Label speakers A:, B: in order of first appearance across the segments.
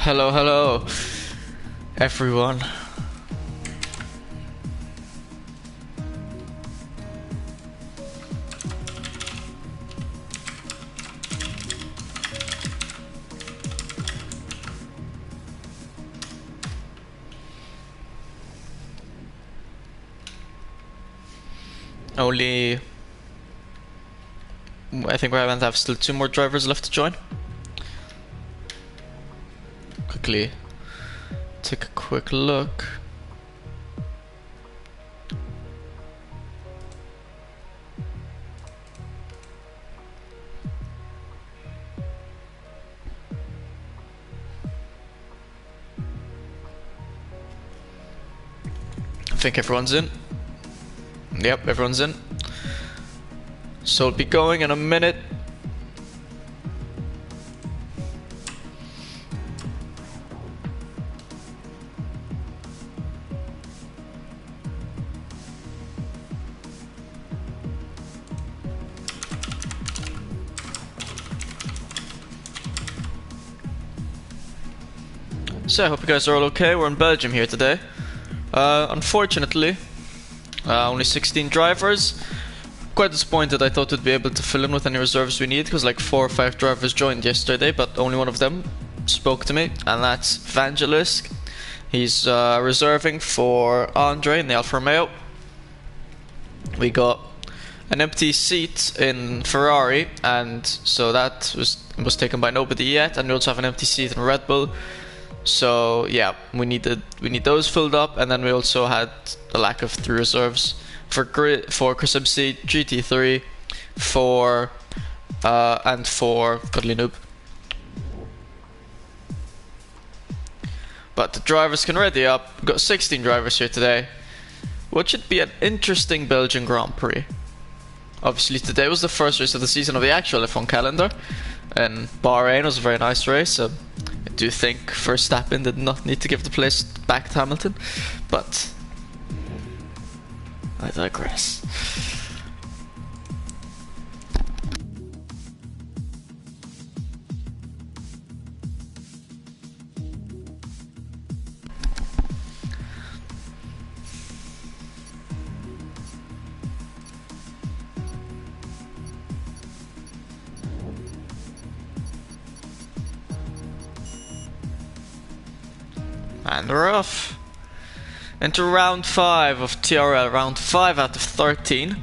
A: Hello, hello, everyone. Only, I think we're going to have still 2 more drivers left to join. Quickly take a quick look. I think everyone's in. Yep, everyone's in. So it'll be going in a minute. So I hope you guys are all okay. We're in Belgium here today. Unfortunately, only 16 drivers. Quite disappointed. I thought we'd be able to fill in with any reserves we need, because like 4 or 5 drivers joined yesterday, but only one of them spoke to me, and that's Vangelist. He's reserving for Andre in the Alfa Romeo. We got an empty seat in Ferrari, and so that was taken by nobody yet, and we also have an empty seat in Red Bull. So yeah, we need those filled up, and then we also had a lack of 3 reserves for Chris MC, GT3, and for Cuddly Noob. But the drivers can ready up. We've got 16 drivers here today, what should be an interesting Belgian Grand Prix. Obviously today was the first race of the season of the actual F1 calendar, and Bahrain was a very nice race. I do think Verstappen did not need to give the place back to Hamilton, but I digress. And we're off into round 5 of TRL, round 5 out of 13.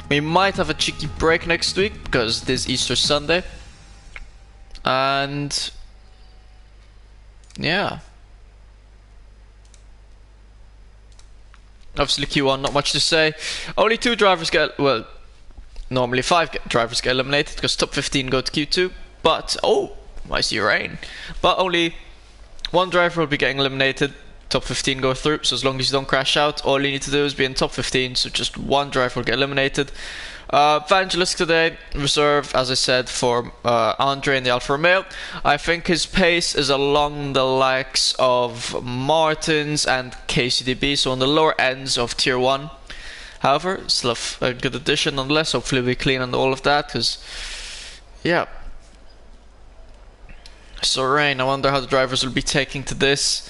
A: We might have a cheeky break next week because it is Easter Sunday. And yeah, obviously Q1, not much to say. Only 2 drivers get, well, normally 5 drivers get eliminated because top 15 go to Q2. But, oh, I see rain. But only 1 driver will be getting eliminated, top 15 go through, so as long as you don't crash out, all you need to do is be in top 15, so just 1 driver will get eliminated. Vangelist today, reserved, as I said, for Andre in the Alfa Romeo. I think his pace is along the likes of Martin's and KCDB, so on the lower ends of Tier 1. However, still a good addition nonetheless. Hopefully we clean on all of that, because, yeah. So rain, I wonder how the drivers will be taking to this.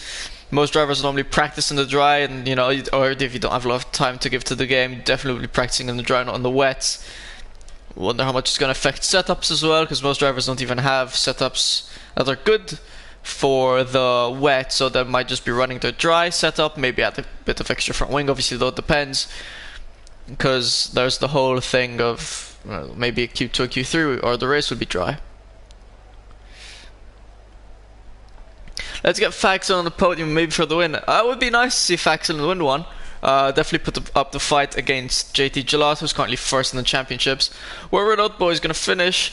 A: Most drivers normally practice in the dry, and you know, or if you don't have a lot of time to give to the game, you definitely will be practicing in the dry, not on the wet. Wonder how much it's going to affect setups as well, because most drivers don't even have setups that are good for the wet, so they might just be running their dry setup, maybe add a bit of extra front wing. Obviously though, it depends, because there's the whole thing of maybe a Q2 or Q3, or the race will be dry. Let's get Faxon on the podium, maybe for the win. It would be nice to see Faxon win one. Definitely put up the fight against JT Gelato, who's currently first in the championships. Where Renault Boys going to finish?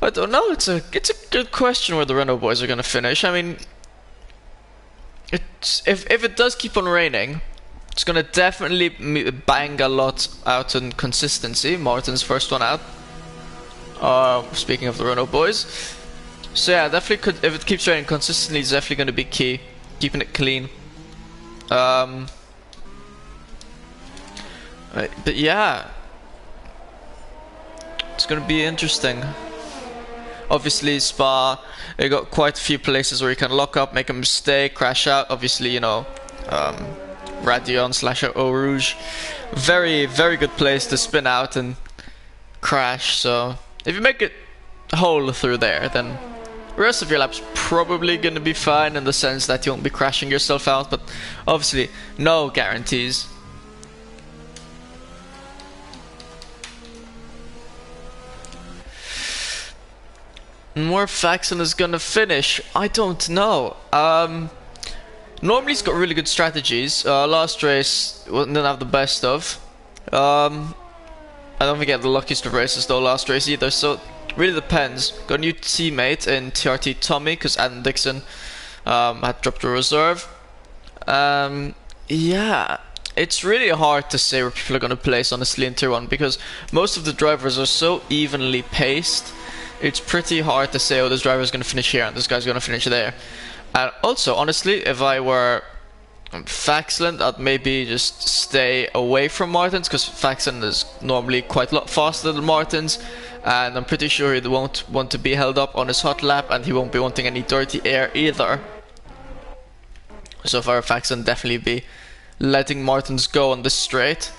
A: I don't know. It's a good question where the Renault Boys are going to finish. I mean, if it does keep on raining, it's going to definitely bang a lot out in consistency. Martin's first one out. Speaking of the Renault Boys. So yeah, definitely could, if it keeps raining consistently, it's definitely going to be key. Keeping it clean. But yeah, it's going to be interesting. Obviously, Spa, you got quite a few places where you can lock up, make a mistake, crash out. Obviously, you know, Radion slash Eau Rouge, very good place to spin out and crash. So if you make it whole through there, then the rest of your lap's probably gonna be fine in the sense that you won't be crashing yourself out, but obviously no guarantees. And where Faxon is gonna finish, I don't know. Normally he's got really good strategies. Last race didn't have the best of. I don't think he had the luckiest of races though last race either, so really depends. Got a new teammate in TRT Tommy because Adam Dixon had dropped a reserve. Yeah, it's really hard to say where people are going to place honestly in Tier 1 because most of the drivers are so evenly paced. It's pretty hard to say, oh, this driver is going to finish here and this guy's going to finish there. And also, honestly, if I were Faxland, I'd maybe just stay away from Martins because Faxland is normally quite a lot faster than Martins, and I'm pretty sure he won't want to be held up on his hot lap, and he won't be wanting any dirty air either. So if I were Faxland, definitely be letting Martins go on this straight.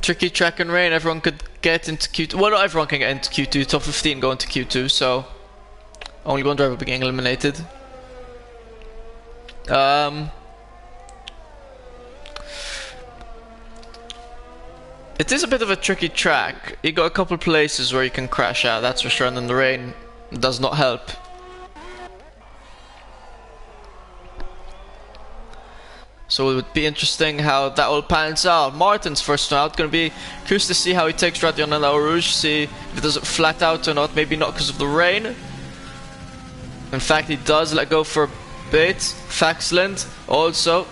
A: Tricky track and rain, everyone could get into Q2. Well, not everyone can get into Q2, top 15 go into Q2, so only one driver will be getting eliminated. It is a bit of a tricky track. You got a couple places where you can crash out, that's for sure, and then the rain does not help. So it would be interesting how that all pans out. Martin's first one out, gonna be curious to see how he takes Radion and Eau Rouge, see if it does it flat out or not, maybe not because of the rain. In fact, he does let go for a bit. Faxland also.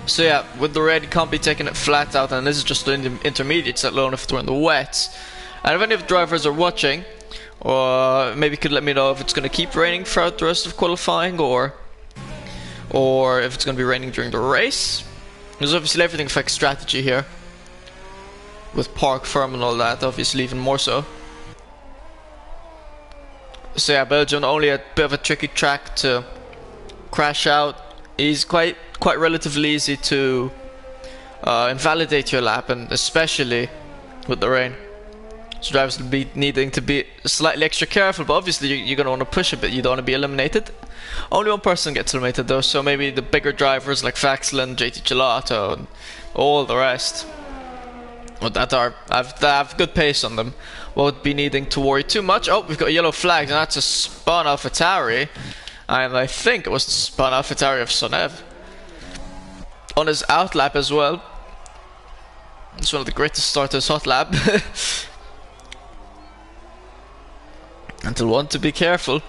A: So yeah, with the rain, he can't be taking it flat out, and this is just the intermediates, let alone if it were in the wets. And if any of the drivers are watching, or maybe could let me know if it's gonna keep raining throughout the rest of qualifying, or if it's gonna be raining during the race. Because obviously everything affects strategy here. With park, firm and all that, obviously even more so. So yeah, Belgium only a bit of a tricky track to crash out. He's quite relatively easy to invalidate your lap, and especially with the rain. So drivers will be needing to be slightly extra careful, but obviously you're going to want to push a bit, you don't want to be eliminated. Only one person gets eliminated though, so maybe the bigger drivers like Faxland, JT Gelato, and all the rest that have good pace on them won't be needing to worry too much. Oh, we've got a yellow flag, and that's a spun AlphaTauri, and I think it was the spun AlphaTauri of Sonev on his out lap as well. It's one of the greatest starters hot lap. And he'll want to be careful,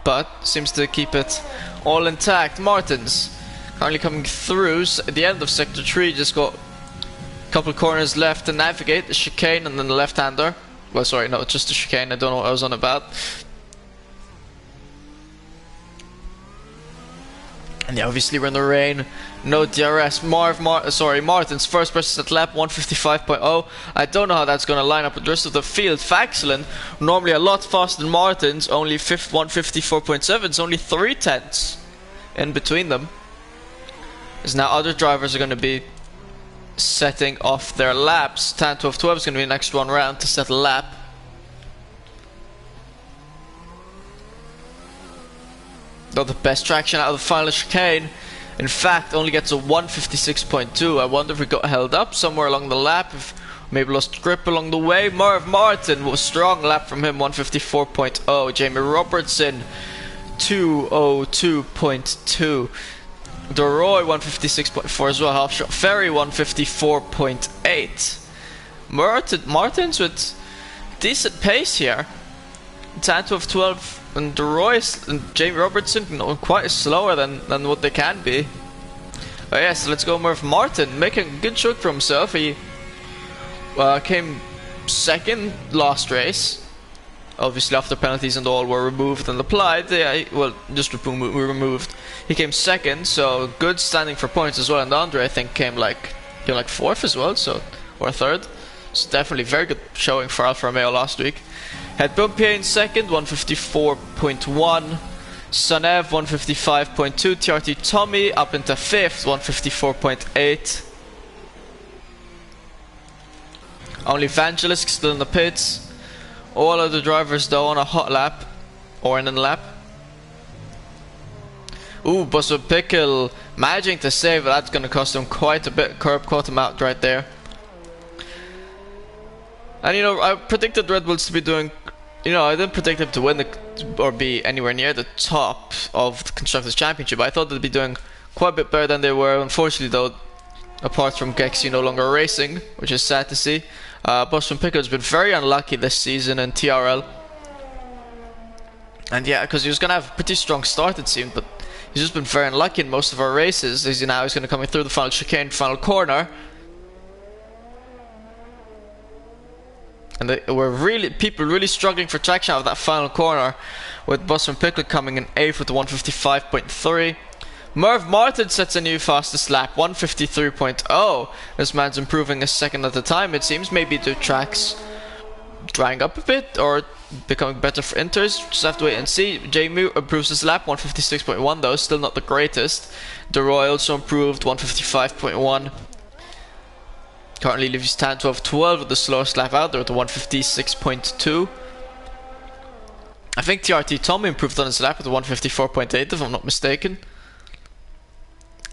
A: but seems to keep it all intact. Martins currently coming through at the end of sector 3, just got a couple corners left to navigate, the chicane and then the left-hander. Well, sorry, no, just the chicane, I don't know what I was on about. And yeah, obviously we're in the rain, no DRS. Martin's first person at lap 155.0. I don't know how that's going to line up with the rest of the field. Faxland, normally a lot faster than Martin's, only 154.7. It's only 3/10 in between them. As now other drivers are going to be setting off their laps. Tan 12 is going to be the next one round to set a lap. Got the best traction out of the final chicane. In fact, only gets a 156.2. I wonder if we got held up somewhere along the lap, if maybe lost grip along the way. Martin was a strong lap from him, 154.0. Jamie Robertson, 202.2. DeRoy, 156.4 as well. Half shot Ferry, 154.8. Martins with decent pace here. Tanto of 12. And DeRoy and Jamie Robertson, you know, quite slower than what they can be. Oh yeah, so let's go more for Martin, making a good shot for himself. He came second last race. Obviously after penalties and all were removed and applied. Yeah, well, just removed. He came second, so good standing for points as well. And Andre, I think, came like fourth as well, so, or third. It's definitely very good showing for Alfa Romeo last week. Had Bumpier in second, 154.1. Sonev 155.2. TRT Tommy up into fifth, 154.8. Only Vangelis still in the pits. All of the drivers though on a hot lap or in a lap. Ooh, Buster Pickle managing to save, but that's going to cost him quite a bit. Curb caught him out right there. And you know, I predicted Red Bulls to be doing, you know, I didn't predict them to win or be anywhere near the top of the Constructors' Championship. I thought they'd be doing quite a bit better than they were. Unfortunately though, apart from Gexy no longer racing, which is sad to see. Buster Pickle has been very unlucky this season in TRL. And yeah, because he was going to have a pretty strong start it seemed, but he's just been very unlucky in most of our races. As you know, he's going to come through the final chicane, final corner. And people really struggling for traction out of that final corner, with Buster Pickle coming in 8th with the 155.3. Merv Martin sets a new fastest lap, 153.0. This man's improving a second at a time, it seems. Maybe the track's drying up a bit or becoming better for Inters. Just have to wait and see. J-Mu improves his lap, 156.1 though, still not the greatest. DeRoy also improved, 155.1. Currently leaves Tan 12 with the slowest lap out there at the 156.2. I think TRT Tommy improved on his lap at the 154.8 if I'm not mistaken.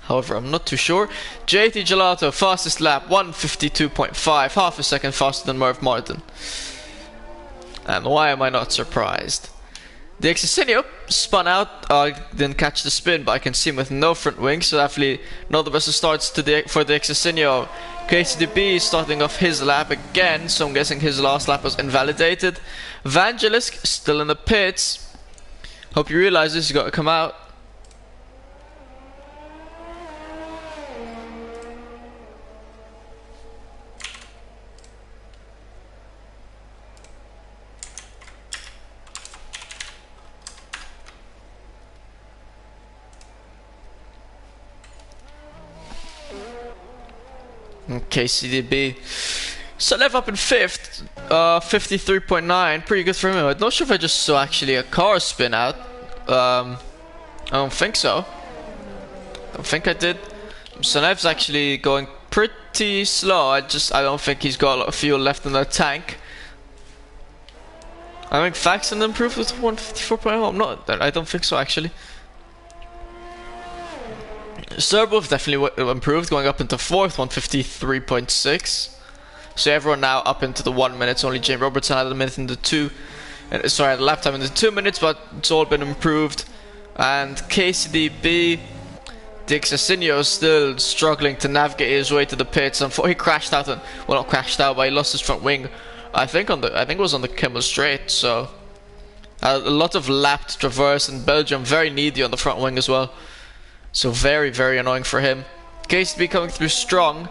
A: However, I'm not too sure. JT Gelato, fastest lap, 152.5, half a second faster than Merv Martin. And why am I not surprised? The Exocinio spun out, didn't catch the spin, but I can see him with no front wing, so definitely not the best of starts for the Exocinio. KCDB starting off his lap again, so I'm guessing his last lap was invalidated. Vangelis still in the pits. Hope you realize this, you got to come out. KCDB. Sonev up in 5th, 53.9, pretty good for him. I'm not sure if I just saw actually a car spin out. I don't think so. I don't think I did. Sonev's actually going pretty slow. I don't think he's got a lot of fuel left in the tank. I think Faxon improved with 154.0. I don't think so actually. Serbov definitely improved, going up into 4th, 153.6. So everyone now up into the 1 minute. Only James Robertson had a minute in the 2. Sorry, had a lap time in the 2 minutes, but it's all been improved. And KCDB, the Exocinio is still struggling to navigate his way to the pits. He crashed out, well not crashed out, but he lost his front wing. I think it was on the Kimmel Straight. So a lot of lapped traverse in Belgium, very needy on the front wing as well. So very, very annoying for him. KCB coming through strong.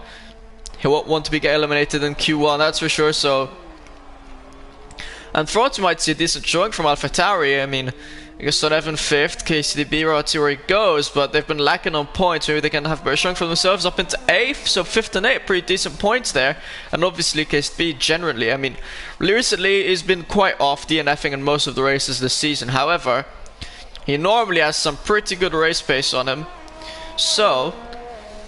A: He won't want to get eliminated in Q1, that's for sure. So, and thought you might see a decent showing from AlphaTauri. I mean, I guess Sonev in 5th, KCDB, we'll see where he goes, but they've been lacking on points. Maybe they can have better showing for themselves up into 8th. So 5th and 8th, pretty decent points there. And obviously KCDB generally, I mean, recently he's been quite off DNFing in most of the races this season. However, he normally has some pretty good race pace on him, so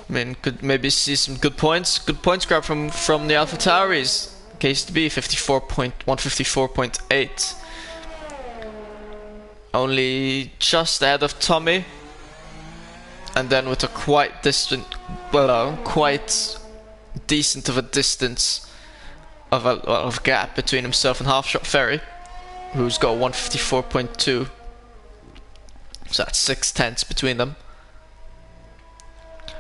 A: I mean, could maybe see some good points grab from the AlphaTauris. KCB 154.8, only just ahead of Tommy, and then with a quite decent of a distance of gap between himself and Halfshot Ferry, who's got 154.2. So that's 6/10 between them.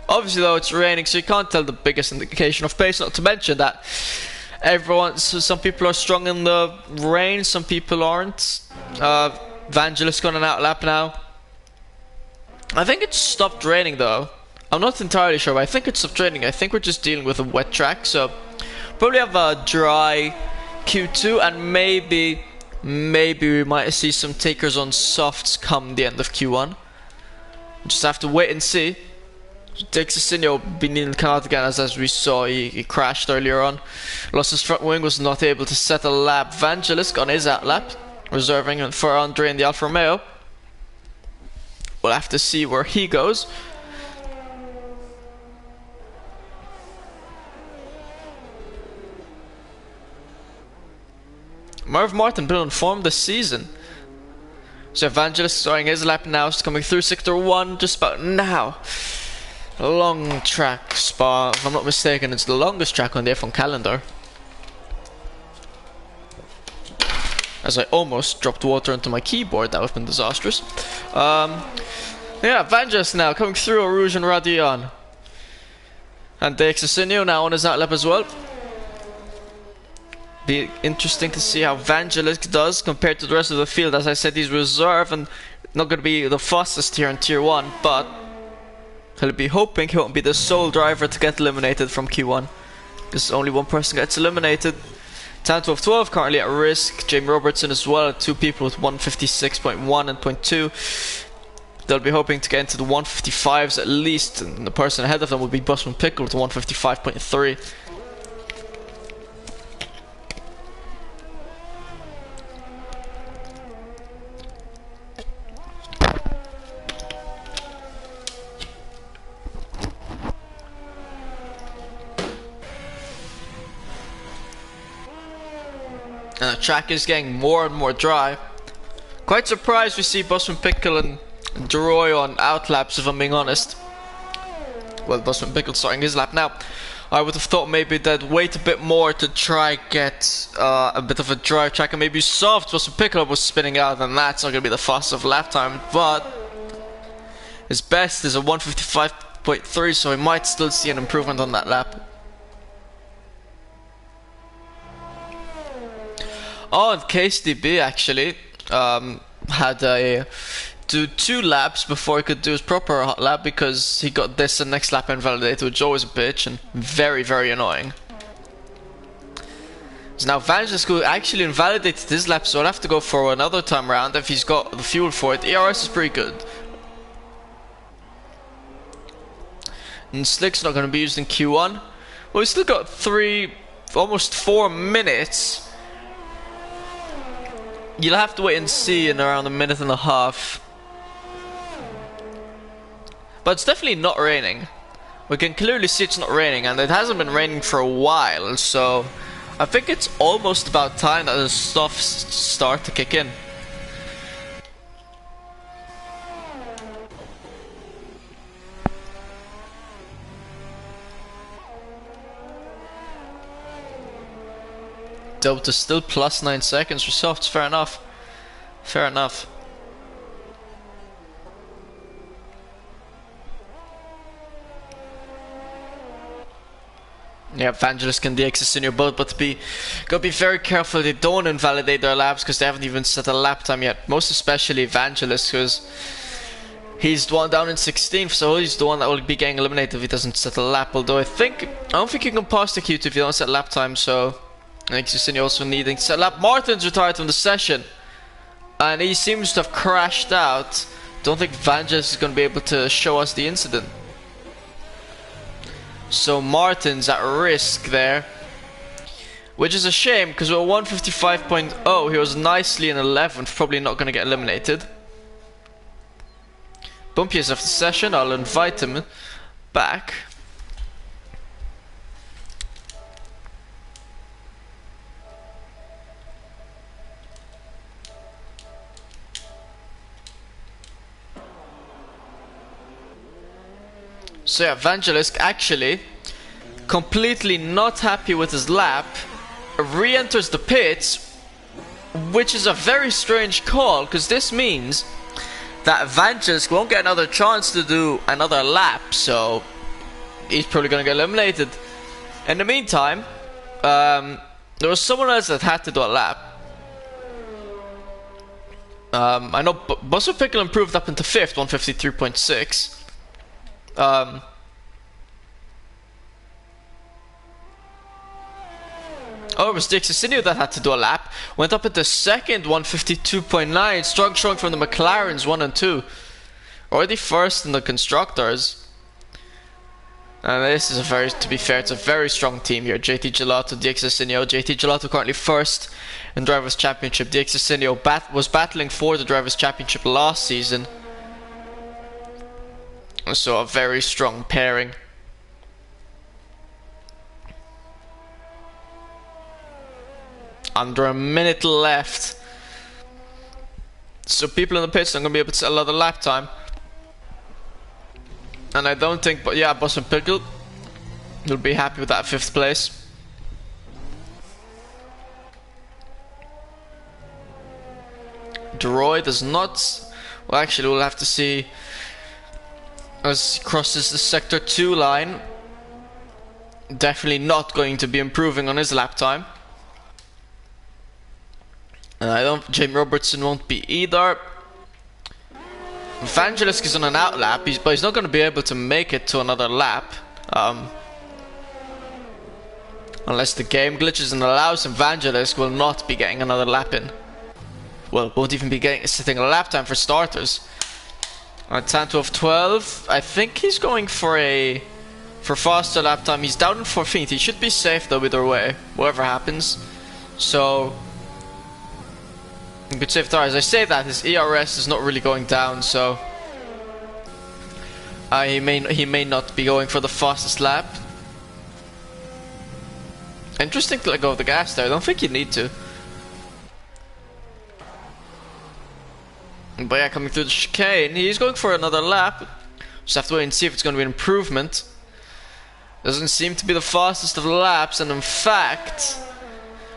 A: Obviously though it's raining, so you can't tell the biggest indication of pace, not to mention that some people are strong in the rain, some people aren't. Vangelis got an outlap now. I think it's stopped raining though. I'm not entirely sure, but I think it's stopped raining. I think we're just dealing with a wet track, so probably have a dry Q2, and maybe we might see some takers on softs come the end of Q1. Just have to wait and see. Dixie be needing to come out again, as we saw, he crashed earlier on. Lost his front wing, was not able to set a lap. Vangelis on his out lap, reserving for Andre in the Alfa Romeo. We'll have to see where he goes. Merv Martin been on form this season. So Evangelist starting his lap now, is coming through sector 1 just about now. A long track Spa, if I'm not mistaken, it's the longest track on the F1 calendar. As I almost dropped water into my keyboard, that would have been disastrous. Yeah, Evangelist now coming through Rouge and Radion. And Dexacinio now on his outlap as well. Be interesting to see how Vangelis does compared to the rest of the field. As I said, he's reserve and not going to be the fastest here in Tier 1, but he'll be hoping he won't be the sole driver to get eliminated from Q1, because only one person gets eliminated. Time 12-12 currently at risk. Jamie Robertson as well, 2 people with 156.1 and .2. They'll be hoping to get into the 155s at least, and the person ahead of them will be Busman Pickle with 155.3. And the track is getting more and more dry. Quite surprised we see Busman Pickle and Deroy on outlaps, if I'm being honest. Well, Busman Pickle starting his lap now. I would have thought maybe they'd wait a bit more to try get a bit of a dry track and maybe soft. Busman Pickle was spinning out, and that's not going to be the fastest lap time, but his best is a 155.3, so we might still see an improvement on that lap. Oh, and KSDB actually had a do 2 laps before he could do his proper hot lap, because he got this and next lap invalidated, which is always a bitch and very, very annoying. So now Vangelis who actually invalidated his lap, so I'll have to go for another time around if he's got the fuel for it. ERS is pretty good. And Slick's not going to be used in Q1. Well, we've still got almost 4 minutes. You'll have to wait and see in around a minute and a half. But it's definitely not raining. We can clearly see it's not raining, and it hasn't been raining for a while, so I think it's almost about time that the stuff start to kick in. Delta still plus 9 seconds for softs, fair enough. Fair enough. Yeah, Evangelist and DX in your boat, but gotta be very careful they don't invalidate their laps, because they haven't even set a lap time yet. Most especially Evangelist, because he's the one down in 16th, so he's the one that will be getting eliminated if he doesn't set a lap. Although I don't think you can pass the Q2 if you don't set lap time, so I think Susini also needing to set lap. Martin's retired from the session, and he seems to have crashed out. Don't think Vangelis is going to be able to show us the incident. So Martin's at risk there, which is a shame, because with 155.0 he was nicely in 11th, probably not going to get eliminated. Bumpy is off the session, I'll invite him back. So yeah, Vangelis actually completely not happy with his lap, re-enters the pits, which is a very strange call, because this means that Vangelis won't get another chance to do another lap, so he's probably going to get eliminated. In the meantime, there was someone else that had to do a lap. I know Busman Pickle improved up into 5th, 153.6. Oh, it was Dixie that had to do a lap. Went up into 2nd, 152.9. Strong showing from the McLarens 1 and 2. Already first in the constructors. And this is a very, to be fair, it's a very strong team here. JT Gelato, DXSinio. JT Gelato currently first in Drivers' Championship. DXSinio was battling for the Drivers' Championship last season. So a very strong pairing. Under a minute left. So people in the pits are going to be able to set a lot of lap time. And I don't think, but yeah, Boston Pickle will be happy with that 5th place. Droid is not. Well, actually, we'll have to see as he crosses the sector 2 line. Definitely not going to be improving on his lap time. And I don't. Jamie Robertson won't be either. Evangelisk is on an out lap, but he's not going to be able to make it to another lap. Unless the game glitches and allows him. Evangelisk will not be getting another lap in. Well, won't even be setting a lap time for starters. Tanto of 12. I think he's going for faster lap time. He's down in 14th. He should be safe though either way, whatever happens. So good save tire. As I say that, his ERS is not really going down, so he may not be going for the fastest lap. Interesting to let go of the gas there. I don't think you need to. But yeah, coming through the chicane, he's going for another lap. Just have to wait and see if it's going to be an improvement. Doesn't seem to be the fastest of the laps, and in fact,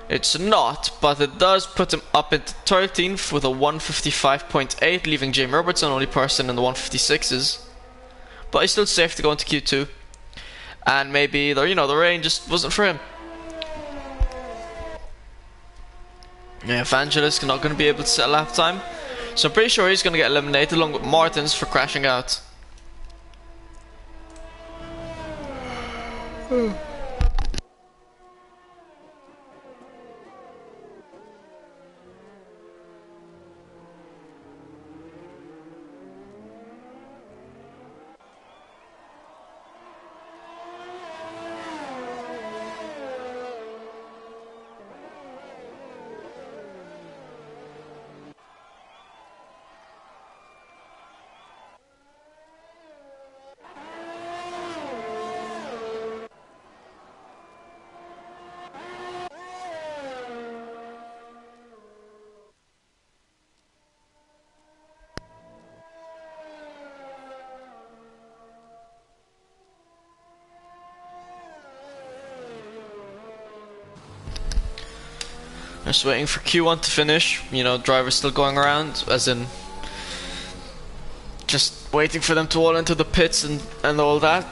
A: it's not, but it does put him up into 13th with a 155.8, leaving Jamie Robertson only person in the 156s. But he's still safe to go into Q2. And maybe the rain just wasn't for him. Yeah, Evangelist not going to be able to set a lap time. So I'm pretty sure he's going to get eliminated along with Martins for crashing out. Just waiting for Q1 to finish. Drivers still going around, as in just waiting for them to all enter the pits and all that.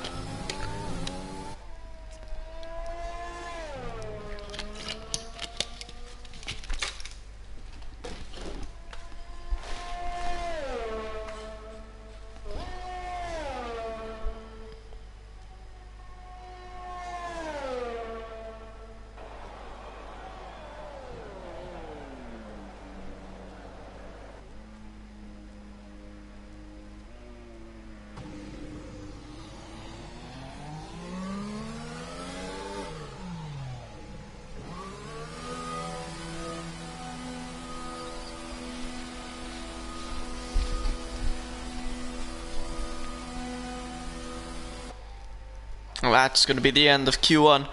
A: That's going to be the end of Q1.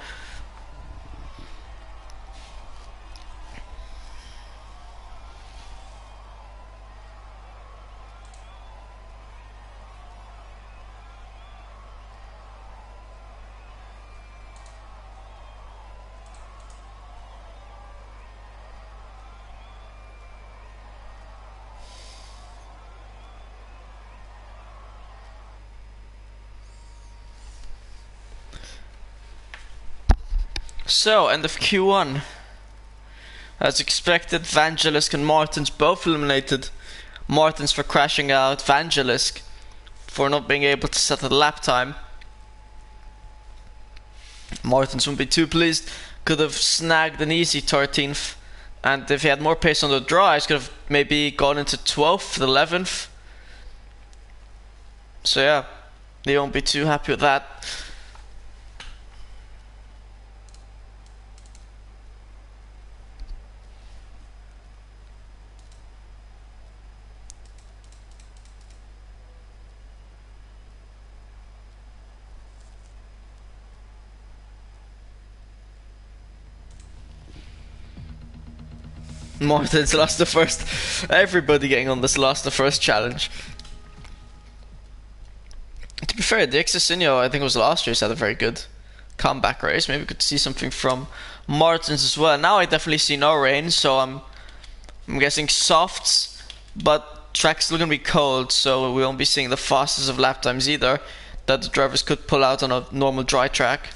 A: So, end of Q1. As expected, Vangelisk and Martins both eliminated. Martins for crashing out, Vangelisk for not being able to set a lap time. Martins wouldn't be too pleased. Could have snagged an easy 13th. And if he had more pace on the dries, could have maybe gone into 12th, 11th. So yeah, they won't be too happy with that. Martin's lost the first. Everybody getting on this lost the first challenge. To be fair, the Exosinio, I think it was last year's, had a very good comeback race. Maybe we could see something from Martins as well. Now I definitely see no rain, so I'm guessing softs, but track's still gonna be cold, so we won't be seeing the fastest of lap times either that the drivers could pull out on a normal dry track.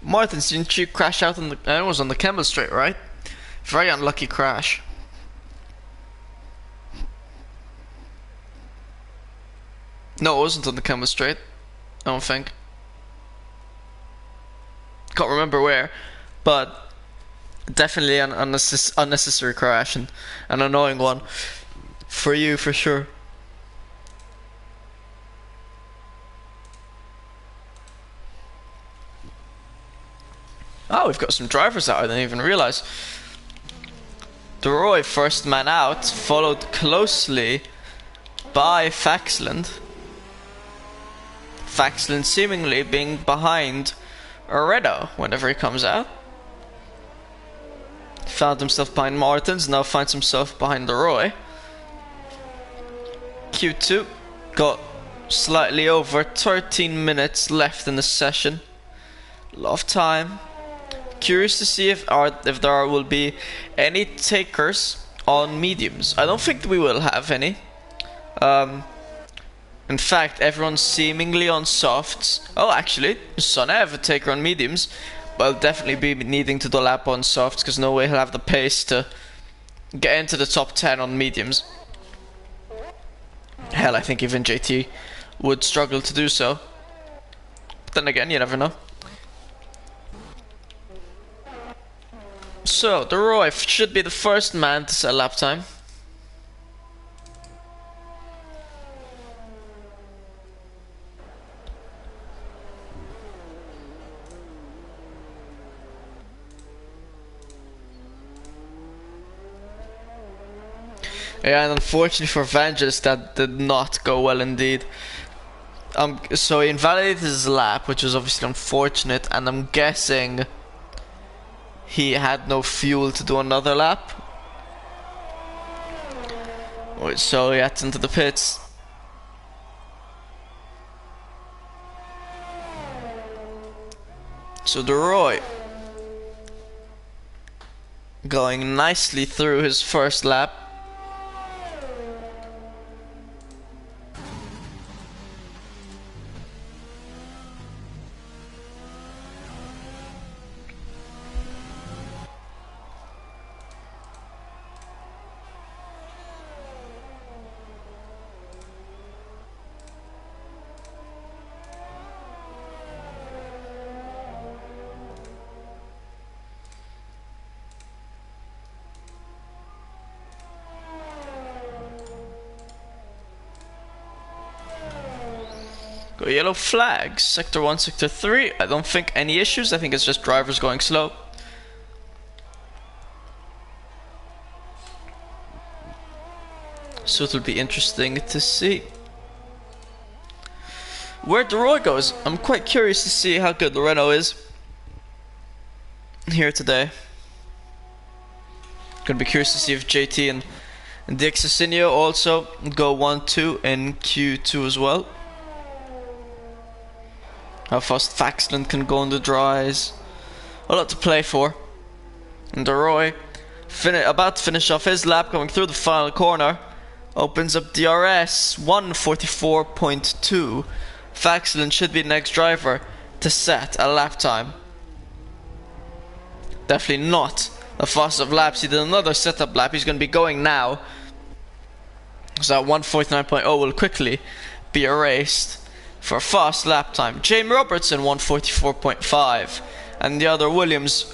A: Martins, didn't you crash out on the... it was on the Campbell Straight, right? Very unlucky crash. No, it wasn't on the Campbell Straight. I don't think. Can't remember where, but definitely an unnecessary crash and an annoying one for you, for sure. Oh, we've got some drivers out, I didn't even realize. De Roy, first man out, followed closely by Faxland. Faxland seemingly being behind Oredo whenever he comes out. Found himself behind Martins, now finds himself behind De Roy. Q2 got slightly over 13 minutes left in the session. A lot of time. Curious to see if there will be any takers on mediums. I don't think we will have any. In fact, everyone's seemingly on softs. Oh, actually, Sonne have a taker on mediums, but I'll definitely be needing to do a lap on softs because no way he'll have the pace to get into the top 10 on mediums. Hell, I think even JT would struggle to do so. But then again, you never know. So, De Roy should be the first man to set lap time. Yeah, and unfortunately for Vangelis, that did not go well indeed. So he invalidated his lap, which was obviously unfortunate, and I'm guessing he had no fuel to do another lap. So he had into the pits. So De Roy going nicely through his first lap. Got yellow flags, sector 1, sector 3. I don't think any issues, I think it's just drivers going slow. So it'll be interesting to see where De Roy goes. I'm quite curious to see how good the Renault is here today. Gonna be curious to see if JT and the Exosinio also go 1-2 in Q2 as well. How fast Faxland can go on the dries. A lot to play for. And De Roy about to finish off his lap, going through the final corner. Opens up DRS 1:44.2. Faxland should be the next driver to set a lap time. Definitely not the fastest of laps. He did another setup lap. He's going to be going now. So that 1:49.0 will quickly be erased for a fast lap time. Jamie Robertson 1:44.5, and the other Williams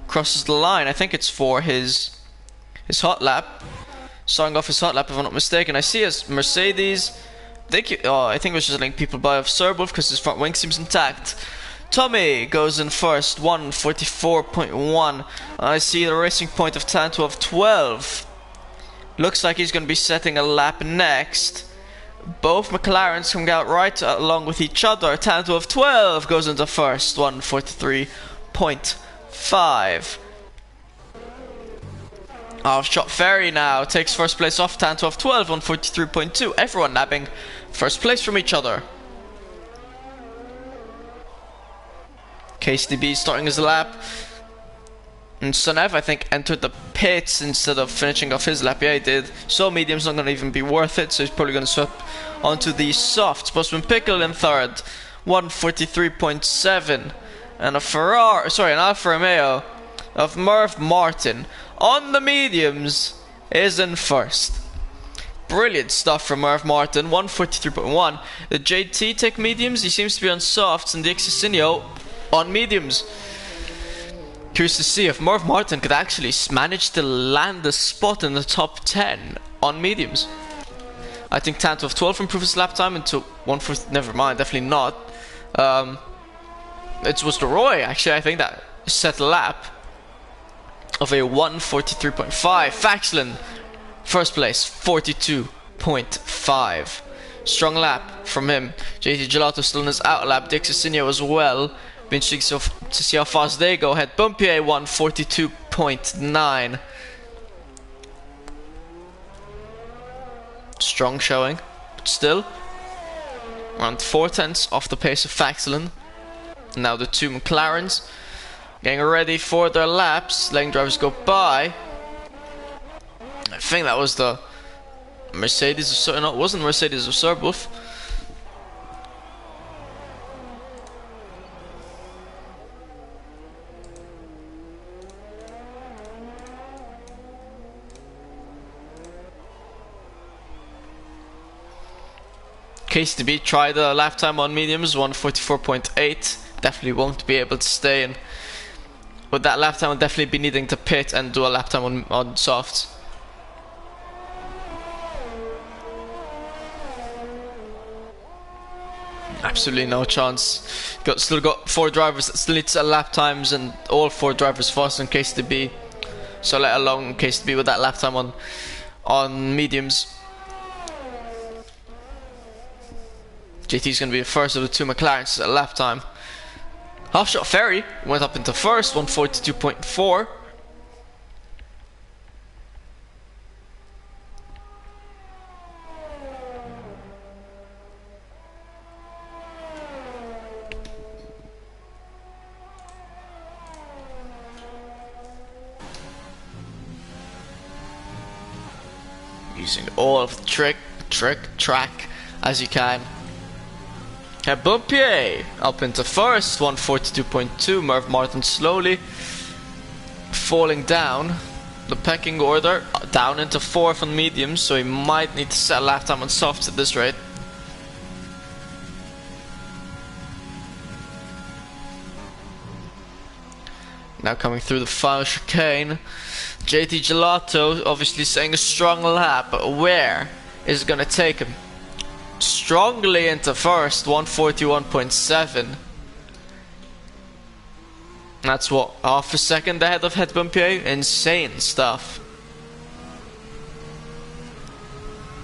A: crosses the line. I think it's for his hot lap. starting off his hot lap if I'm not mistaken. I see his Mercedes. I think it was just letting people by of Serbolf because his front wing seems intact. Tommy goes in first, 1:44.1. I see the racing point of Tanto of 12. Looks like he's going to be setting a lap next. Both McLarens coming out right along with each other. Tanto of 12 goes into first, 1:43.5. Shot Ferry now takes first place off Tanto of 12, 1:43.2. Everyone nabbing first place from each other. KCDB starting his lap. And Sonev, I think, entered the pits instead of finishing off his lap. Yeah, he did. So medium's not going to even be worth it, so he's probably going to swap onto the softs. Postman Pickle in third, 1:43.7. And an Alfa Romeo of Merv Martin on the mediums is in first. Brilliant stuff from Merv Martin, 1:43.1. The JT take mediums, he seems to be on softs, and the Exosinio on mediums. Curious to see if Merv Martin could actually manage to land a spot in the top 10 on mediums. I think Tanto of 12 improved his lap time into 1:40. Never mind, definitely not. It was the Roy, actually, I think, that set a lap of a 1:43.5. Faxlin, first place, 42.5. Strong lap from him. JT Gelato still in his out lap. Dixacinio as well. Be interesting to see how fast they go ahead. Bumpier 1:42.9. Strong showing, but still around 4/10 off the pace of Faxlin. Now the two McLarens getting ready for their laps, letting drivers go by. I think that was the Mercedes of no, it wasn't Mercedes of Serbolf. KCB tried a lap time on mediums, 1:44.8. Definitely won't be able to stay in. With that lap time, I'll definitely be needing to pit and do a lap time on softs. Absolutely no chance. Still got 4 drivers that still need to set lap times, and all 4 drivers faster than KCB. So let alone KCB with that lap time on mediums. JT's going to be the first of the two McLarens at lap time. Half-shot Ferry went up into first, 1:42.4. Using all of the track as you can. Bumpier up into first, 1:42.2. Merv Martin slowly falling down the pecking order, down into 4th on mediums, so he might need to set a lap time on softs at this rate. Now coming through the final chicane, JT Gelato obviously saying a strong lap, but where is it going to take him? Strongly into first, 1:41.7. That's what, half a second ahead of Het Bumpier. Insane stuff.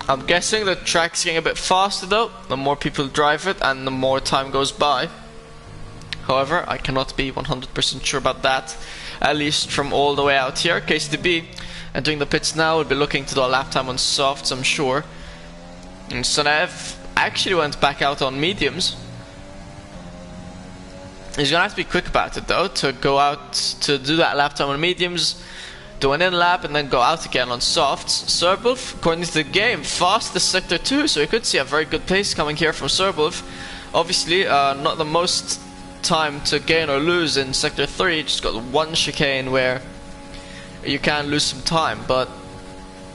A: I'm guessing the track's getting a bit faster though, the more people drive it and the more time goes by. However, I cannot be 100% sure about that, at least from all the way out here. KCDB entering the pits now will be looking to do a lap time on softs, I'm sure. And Sonev actually went back out on mediums. He's gonna have to be quick about it though, to go out to do that lap time on mediums, do an in lap and then go out again on softs. Serbolf, according to the game, fastest sector 2, so we could see a very good pace coming here from Serbolf. Obviously, not the most time to gain or lose in sector 3, just got one chicane where you can lose some time, but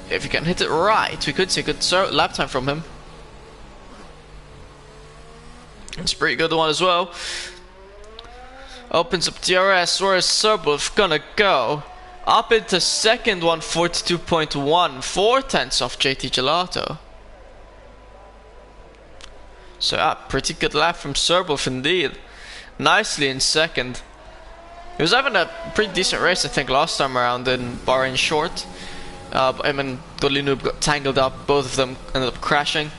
A: if you can hit it right, we could see a good lap time from him. It's a pretty good one as well. Opens up DRS, where is Serbolf gonna go? Up into second, 142.1, 4/10 off JT Gelato. So yeah, pretty good lap from Serbov indeed. Nicely in second. He was having a pretty decent race, I think, last time around in Bahrain Short. But him and Golinoob got tangled up, both of them ended up crashing.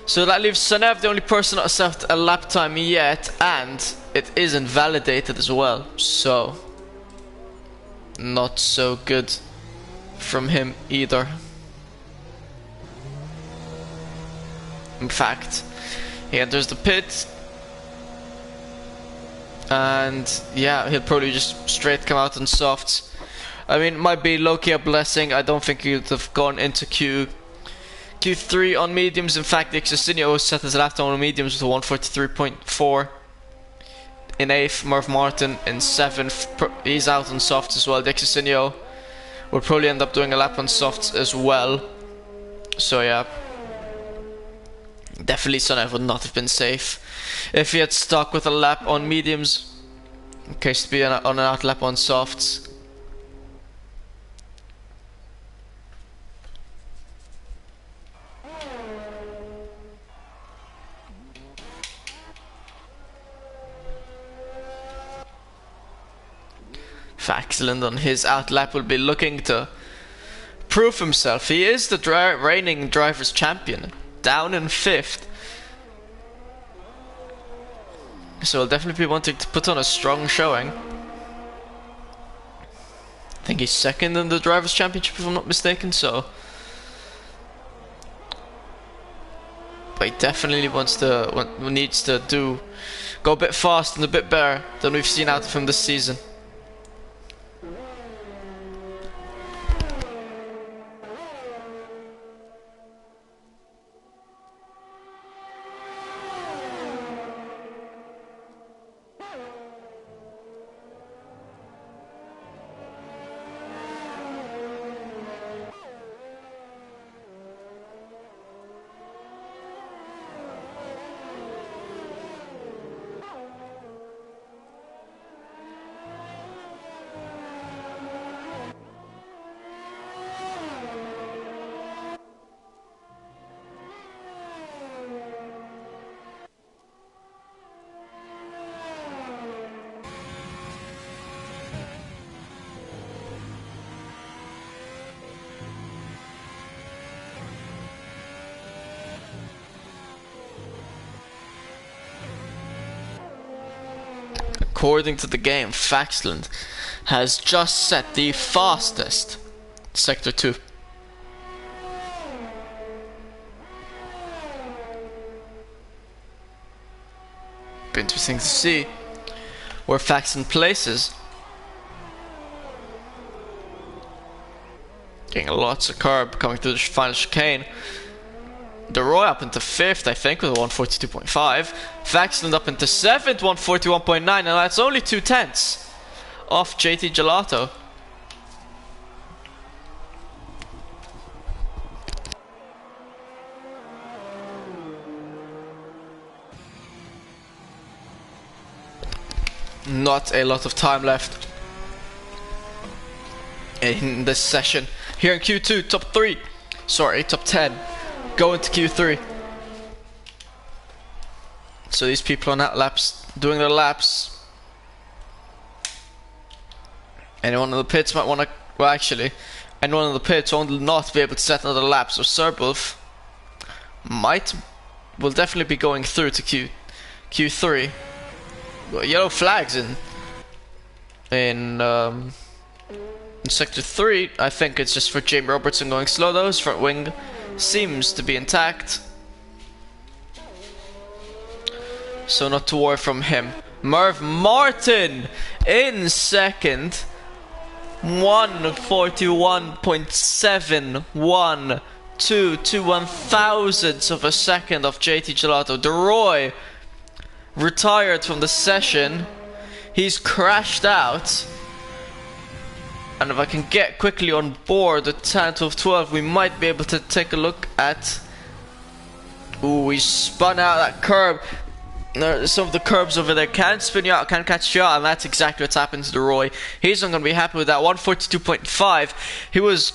A: So that leaves Sanev the only person not set a lap time yet, and it is invalidated as well. So, not so good from him either. In fact, he enters the pit, and yeah, he'll probably just straight come out on softs. I mean, it might be low-key a blessing. I don't think he would have gone into Q3 on mediums. In fact, the Exosinio set his lap time on mediums with a 143.4. In 8th, Merv Martin in 7th. He's out on softs as well. The Exosinio will probably end up doing a lap on softs as well. So yeah, definitely Sonev would not have been safe if he had stuck with a lap on mediums in case to be on an out lap on softs. Faxland on his out lap will be looking to prove himself. He is the reigning drivers champion, down in 5th. So he'll definitely be wanting to put on a strong showing. I think he's 2nd in the drivers championship if I'm not mistaken, so. But he definitely needs to go a bit fast and a bit better than we've seen out of him this season. According to the game, Faxland has just set the fastest Sector 2. Be interesting to see where Faxland places. Getting lots of curb coming through the final chicane. DeRoy up into 5th, I think, with a 142.5. Faxland up into 7th, 141.9, and that's only 2/10 off JT Gelato. Not a lot of time left in this session. Here in Q2, top 10. Go into Q3. So these people on that laps doing their laps. Anyone in the pits might want to. Well, actually, anyone in the pits will not be able to set another lap. So Serbov will definitely be going through to Q3. Well, yellow flags in Sector 3. I think it's just for Jamie Robertson going slow though. His front wing seems to be intact, so not to worry from him. Merv Martin in 2nd, 141.712 to 1/1000th of a second of JT Gelato. DeRoy retired from the session. He's crashed out. And if I can get quickly on board the 10, 12, 12, we might be able to take a look at. Ooh, he spun out that curb. some of the curbs over there can spin you out, can catch you out, and that's exactly what's happened to the Roy. He's not going to be happy with that. 142.5. He was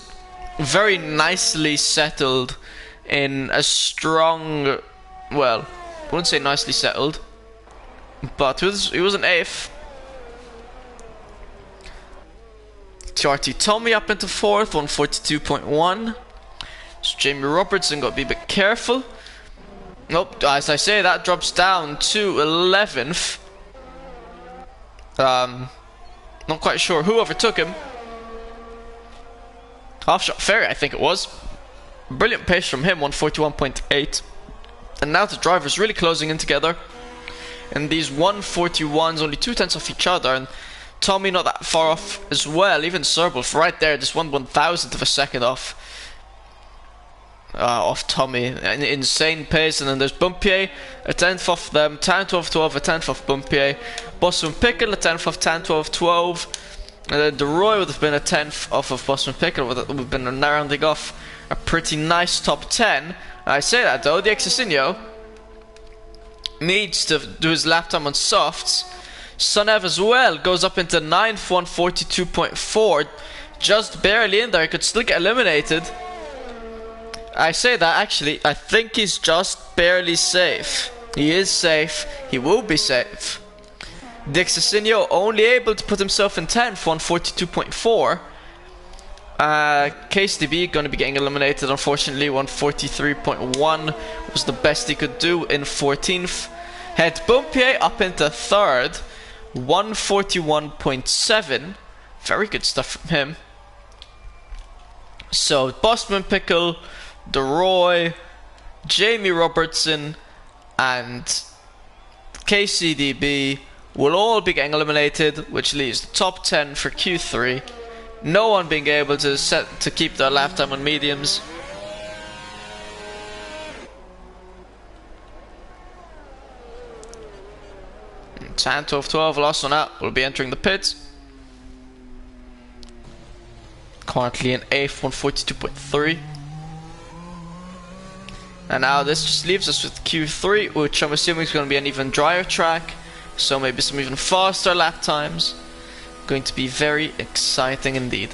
A: very nicely settled in a strong, well, I wouldn't say nicely settled, but he was an 8th. TRT Tommy up into 4th, 142.1. So Jamie Robertson got to be a bit careful. Nope, as I say, that drops down to 11th. Not quite sure who overtook him. Half-shot Ferry, I think it was. Brilliant pace from him, 141.8. And now the drivers really closing in together. And these 141s, only 2/10 off each other. And Tommy not that far off as well. Even Serbulf right there, just 1/1000th of a second off. Off Tommy, an insane pace. And then there's Bumpier, a 10th off them, Tan 12-12, a 10th off Bumpier, Boston Pickle, a 10th off Tan 12-12, and then De Roy would have been a 10th off of Boston Pickle, would have been rounding off a pretty nice top 10. I say that though, the Exosinio needs to do his lap time on softs. Sunev as well goes up into 9th, 142.4, just barely in there, he could still get eliminated. I say that actually, I think he's just barely safe. He is safe, he will be safe. Dixasinio only able to put himself in 10th, 142.4. KSDB gonna be getting eliminated unfortunately, 143.1 was the best he could do in 14th. Head Bumpier up into 3rd, 141.7. Very good stuff from him. So Bosman Pickle, De Roy, Jamie Robertson, and KCDB will all be getting eliminated, which leaves the top 10 for Q3. No one being able to keep their lap time on mediums. Tan 12-12 lost on that, will be entering the pits. Currently in 8th, 142.3. And now this just leaves us with Q3, which I'm assuming is going to be an even drier track, so maybe some even faster lap times. Going to be very exciting indeed.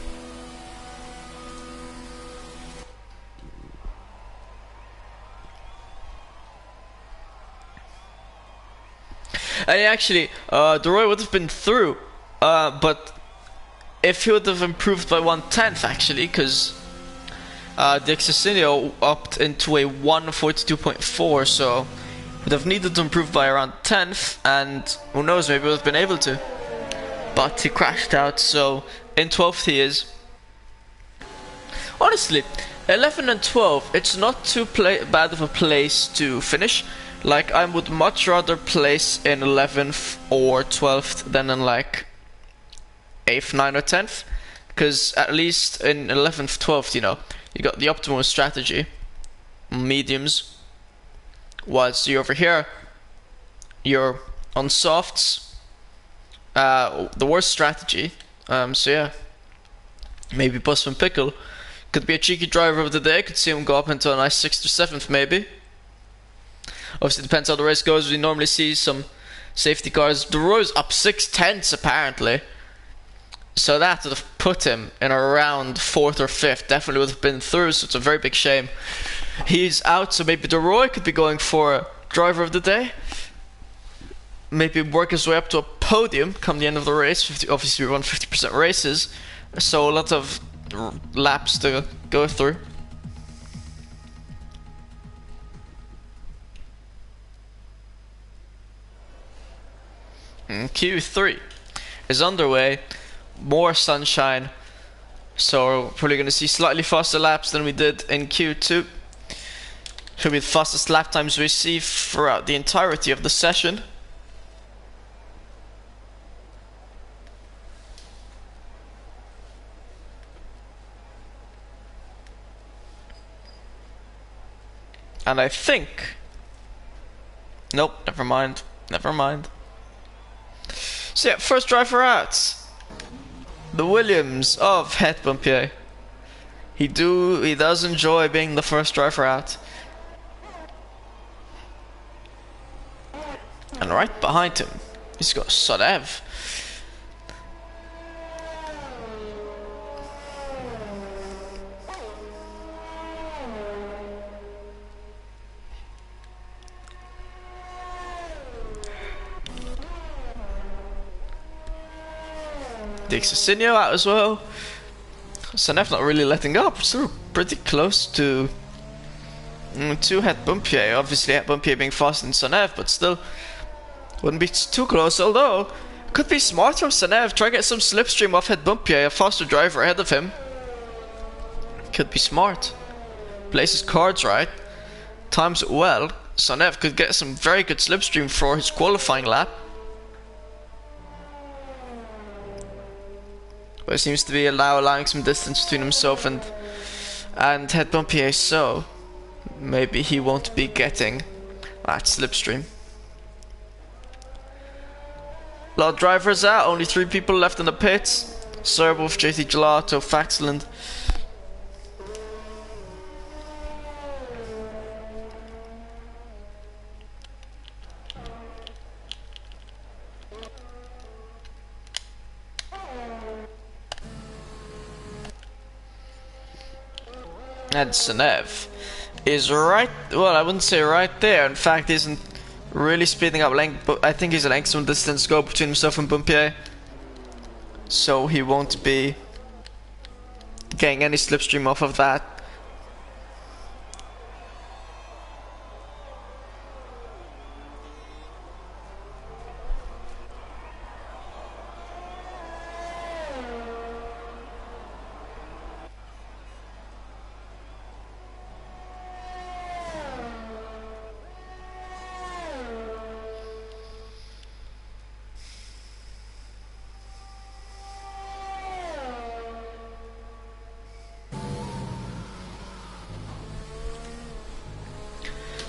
A: And actually, De Roy would have been through, but if he would have improved by 1/10 actually, because the Exosinio upped into a 142.4, so would have needed to improve by around 10th, and who knows, maybe would have been able to. But he crashed out, so in 12th he is. Honestly, 11 and 12, it's not too bad of a place to finish. Like, I would much rather place in 11th or 12th than in like 8th, 9th or 10th. Because at least in 11th, 12th, you know, you got the optimal strategy, mediums, whilst you're over here, you're on softs, the worst strategy. So yeah, maybe Busman Pickle could be a cheeky driver of the day, could see him go up into a nice 6th or 7th maybe. Obviously it depends how the race goes. We normally see some safety cars. The Roy's up 6/10 apparently. So that would have put him in around 4th or 5th. Definitely would have been through, so it's a very big shame. He's out, so maybe De Roy could be going for driver of the day. Maybe work his way up to a podium come the end of the race. Obviously we run 50% races, so a lot of laps to go through. And Q3 is underway. More sunshine, so we're probably going to see slightly faster laps than we did in Q2. Should be the fastest lap times we see throughout the entirety of the session. And I think, nope, never mind. So yeah, first driver out, the Williams of Het Bumpier. He does enjoy being the first driver out. And right behind him, he's got Sonev. Dixasinho out as well. Sonev not really letting up, still pretty close to Het Bumpier. Obviously Het Bumpier being faster than Sonev, but still wouldn't be too close, although could be smart from Sonev. Try to get some slipstream off Het Bumpier, a faster driver ahead of him. Could be smart. Plays his cards right, times it well. Sonev could get some very good slipstream for his qualifying lap. But it seems to be allowing some distance between himself and Het Bumpier, so maybe he won't be getting that slipstream. A lot of drivers out, only 3 people left in the pits. Serbolf, JT Gelato, Faxland. And Sonev is right, well, I wouldn't say right there. In fact, isn't really speeding up length, but I think he's letting some distance go between himself and Bumpier, so he won't be getting any slipstream off of that.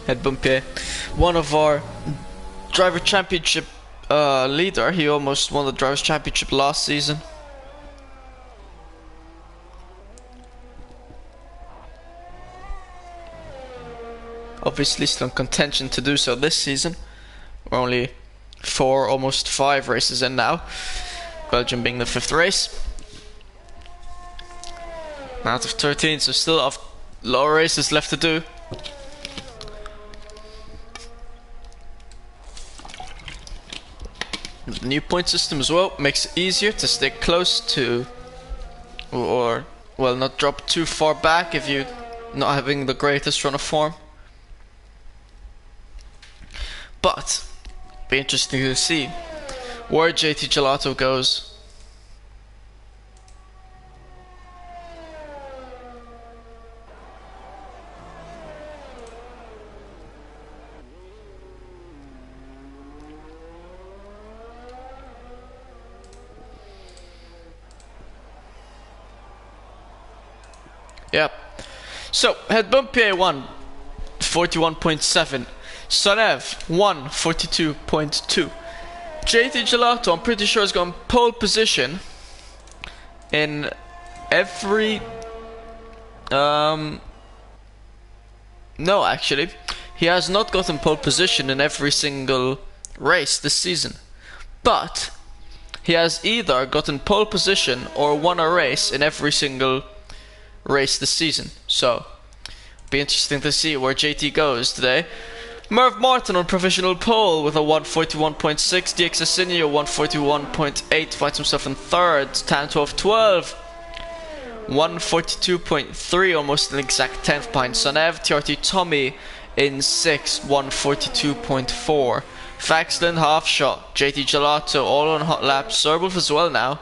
A: Het Bumpier, one of our driver championship leader. He almost won the drivers championship last season. Obviously still in contention to do so this season. We're only 4, almost 5 races in now, Belgium being the 5th race out of 13, so still have lower races left to do. The new point system as well makes it easier to stay close to, or well, not drop too far back if you're not having the greatest run of form. But be interesting to see where JT Gelato goes. Yep. So Het Bumpier won 41.7. Sonev won 42.2. JT Gelato, I'm pretty sure, has gone pole position in every no, actually he has not gotten pole position in every single race this season, but he has either gotten pole position or won a race in every single race this season. So be interesting to see where JT goes today. Merv Martin on provisional pole with a 141.6. Dixasinho 141.8 finds himself in 3rd. Time 12.12. 142.3, almost an exact 10th behind Sonev. TRT Tommy in 6th, 142.4. Faxland half shot. JT Gelato all on hot laps. Serbolf as well now.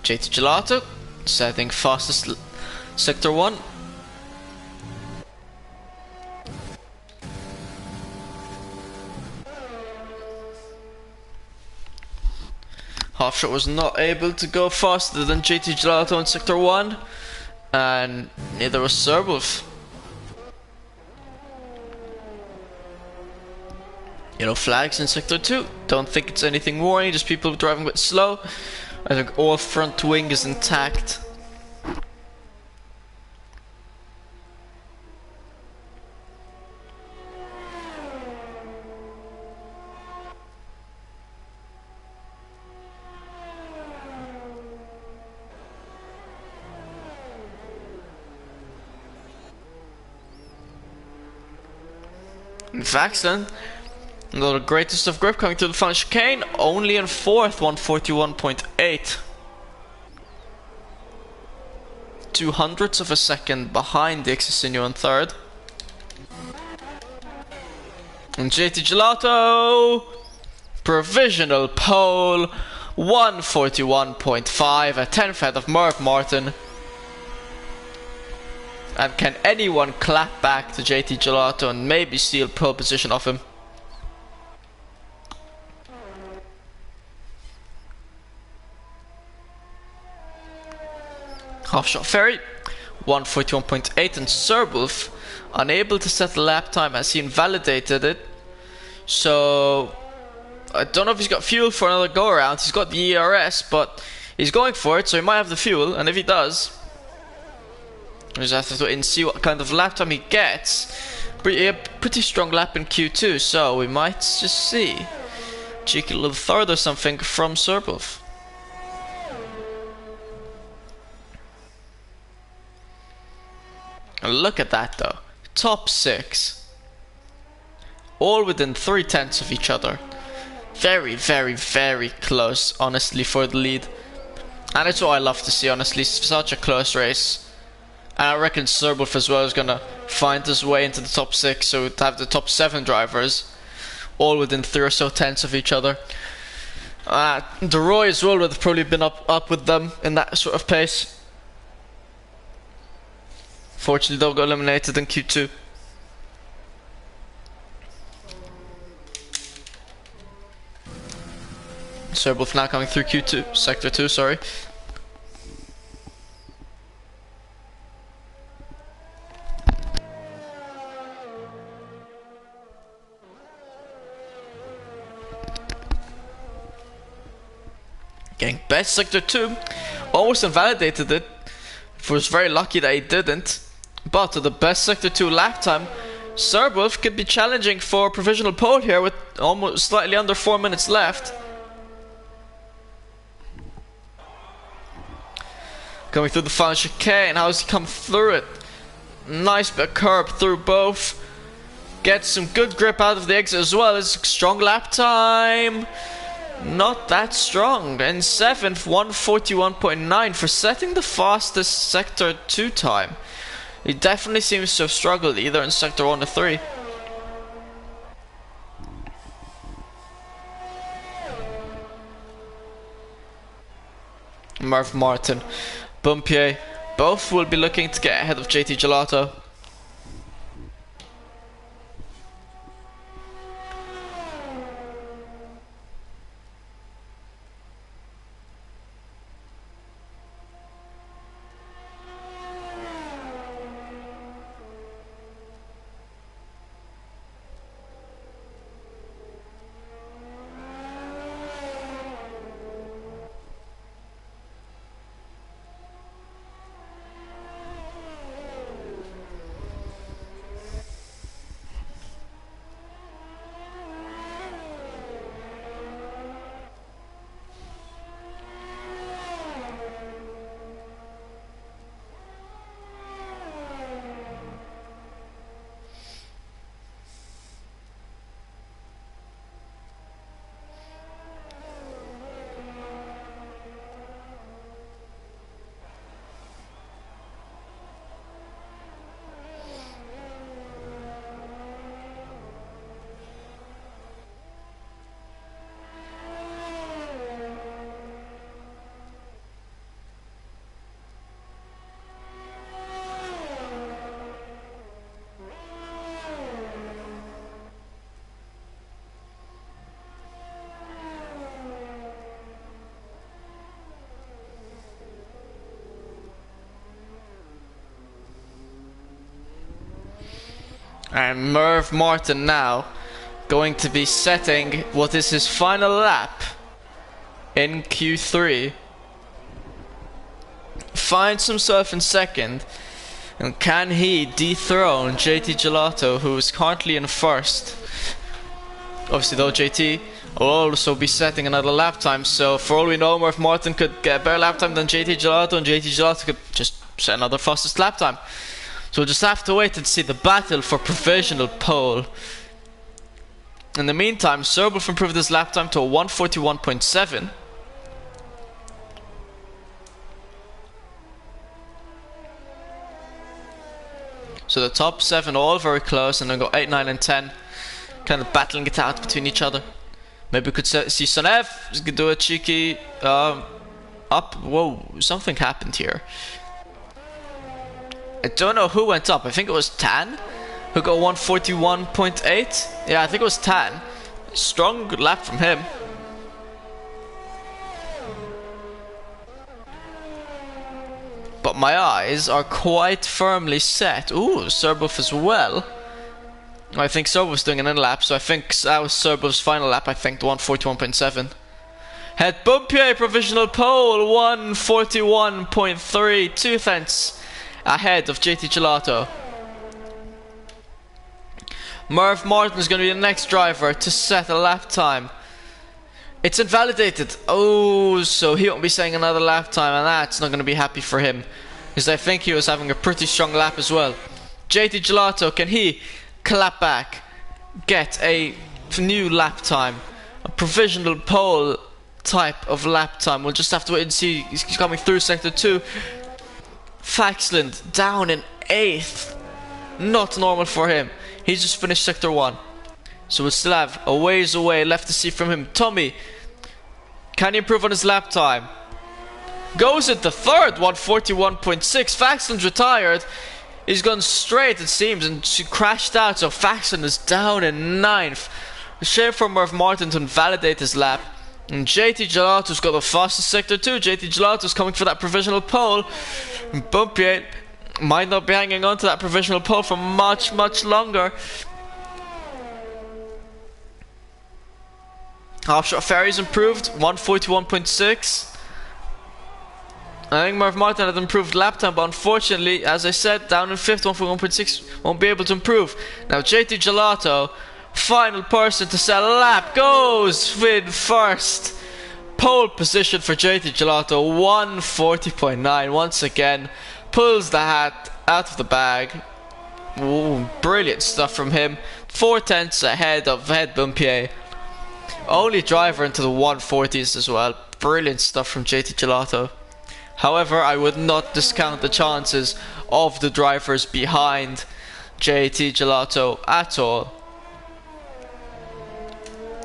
A: JT Gelato setting fastest sector 1. Halfshot was not able to go faster than JT Gelato in sector 1, and neither was Serbolf. Yellow flags in sector 2. Don't think it's anything worrying, just people driving a bit slow. I think all front wing is intact. Excellent. The greatest of grip coming through the final chicane, only in 4th, 141.8. 200ths of a second behind the Exosinio in 3rd. And JT Gelato, provisional pole, 141.5, a 10th ahead of Merv Martin. And can anyone clap back to JT Gelato and maybe steal pole position off him? Half shot Ferry, 141.8, and Serwolf, unable to set the lap time as he invalidated it. So I don't know if he's got fuel for another go around. He's got the ERS, but he's going for it, so he might have the fuel, and if he does, we just have to wait and see what kind of lap time he gets. A pretty strong lap in Q2, so we might just see. Cheeky little third or something from Serwolf. And look at that though, top 6, all within 3/10 of each other. Very, very, very close, honestly, for the lead. And it's what I love to see, honestly, such a close race. And I reckon Serwolf as well is gonna find his way into the top 6, so to have the top 7 drivers, all within 3 or so tenths of each other. De Roy as well would have probably been up with them in that sort of pace. Fortunately, they'll go eliminated in Q2. Serwolf now coming through Q2, Sector 2, sorry. Getting best Sector 2, almost invalidated it. Was very lucky that he didn't. But to the best Sector 2 lap time, Serwolf could be challenging for a provisional pole here with almost slightly under 4 minutes left. Coming through the final chicane, how's he come through it? Nice bit of curb through both. Gets some good grip out of the exit as well. It's a strong lap time. Not that strong. In 7th, 141.9 for setting the fastest Sector 2 time. He definitely seems to have struggled either in Sector 1 or 3. Merv Martin, Bumpier, both will be looking to get ahead of JT Gelato. And Merv Martin now going to be setting what is his final lap in Q3. Finds himself in 2nd. And can he dethrone JT Gelato, who is currently in 1st? Obviously though, JT will also be setting another lap time, so for all we know, Merv Martin could get a better lap time than JT Gelato, and JT Gelato could just set another fastest lap time. So we'll just have to wait and see the battle for provisional pole In the meantime, Serbov improved his lap time to a 141.7. So the top 7 all very close, and then go 8, 9 and 10 kind of battling it out between each other. Maybe we could see Sonev do a cheeky up. Whoa, something happened here. I don't know who went up. I think it was Tan who got 141.8. Yeah, I think it was Tan. Strong lap from him. But my eyes are quite firmly set. Ooh, Serbov as well. I think Serbov's doing an in-lap, so I think that was Serbov's final lap, I think, 141.7. Het Bumpier provisional pole, 141.3, 2 tenths ahead of JT Gelato. Merv Martin is going to be the next driver to set a lap time. It's invalidated. Oh, so he won't be saying another lap time, and that's not going to be happy for him, because I think he was having a pretty strong lap as well. JT Gelato, can he clap back, get a new lap time, a provisional pole type of lap time? We'll just have to wait and see. He's coming through sector 2. Faxland down in 8th. Not normal for him. He's just finished sector 1. So we'll still have a ways away left to see from him. Tommy, can he improve on his lap time? Goes into 3rd, 141.6. Faxland's retired. He's gone straight, it seems, and she crashed out, so Faxland is down in 9th. A shame for Merv Martin to invalidate his lap. And JT Gelato's got the fastest sector 2. JT Gelato's coming for that provisional pole. And Bumpier might not be hanging on to that provisional pole for much, much longer. Offshore Ferry's improved, 141.6. I think Merv Martin had improved lap time, but unfortunately, as I said, down in 5th, 141.6, won't be able to improve. Now JT Gelato, final person to set a lap, goes with 1st. Pole position for JT Gelato, 140.9. Once again, pulls the hat out of the bag. Ooh, brilliant stuff from him. 4 tenths ahead of Het Bumpier. Only driver into the 140s as well. Brilliant stuff from JT Gelato. However, I would not discount the chances of the drivers behind JT Gelato at all.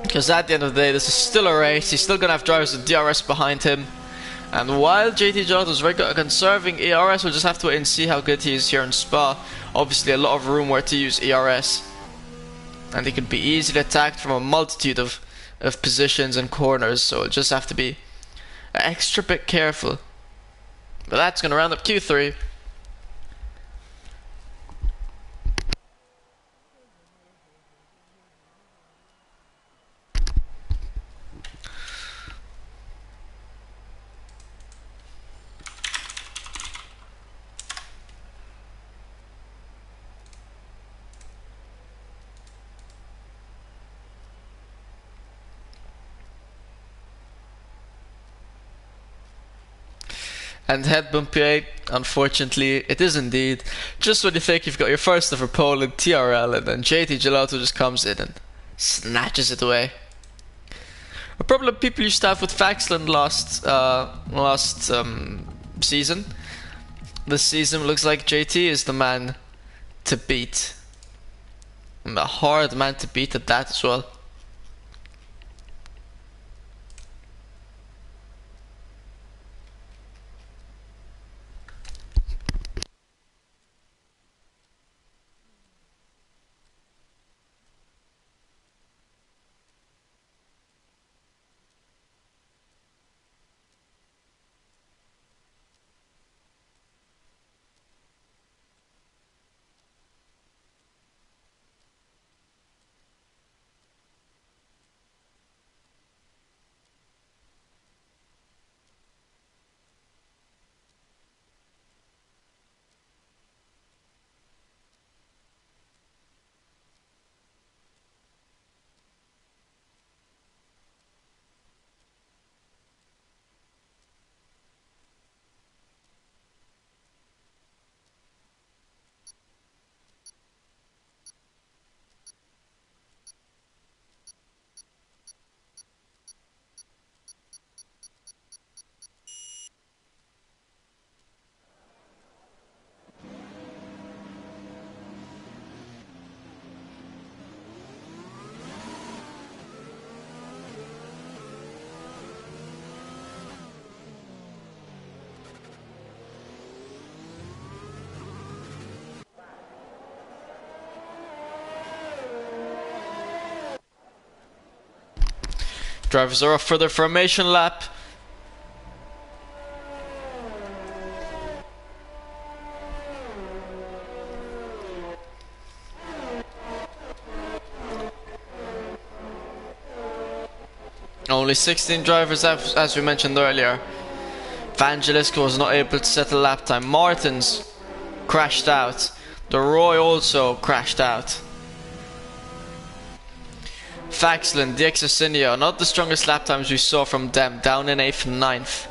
A: Because at the end of the day, this is still a race. He's still going to have drivers with DRS behind him. And while JT Gelato is very good at conserving ERS, we'll just have to wait and see how good he is here in Spa. Obviously, a lot of room where to use ERS. And he could be easily attacked from a multitude of positions and corners. So we'll just have to be an extra bit careful. But that's going to round up Q3. And Het Bumpier, unfortunately, it is indeed just when you think you've got your first ever pole in TRL, and then JT Gelato just comes in and snatches it away. A problem people used to have with Faxland last season. This season looks like JT is the man to beat. And a hard man to beat at that as well. Drivers are off for their formation lap. Only 16 drivers, as we mentioned earlier. Vangelis was not able to set a lap time. Martins crashed out. De Roy also crashed out. Faxland, Diexacinio, not the strongest lap times we saw from them, down in 8th and 9th.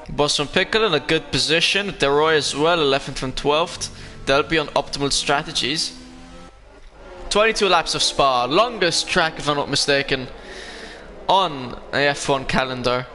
A: Boston Pickle in a good position, De Roy as well, 11th and 12th. They'll be on optimal strategies. 22 laps of Spa, longest track if I'm not mistaken on a F1 calendar.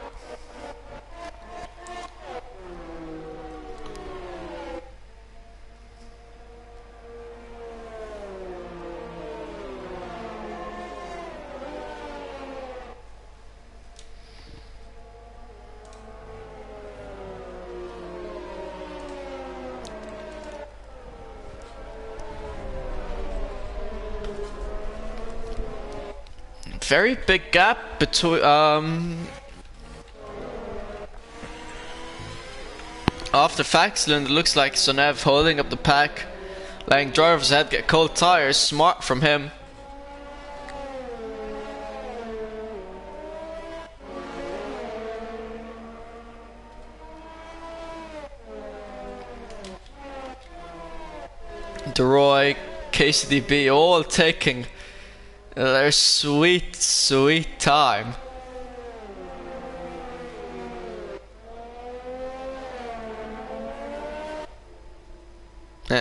A: Very big gap between after Faxland, it looks like Sonev holding up the pack, letting drivers ahead get cold tires. Smart from him. De Roy, KCDB all taking their sweet, sweet time.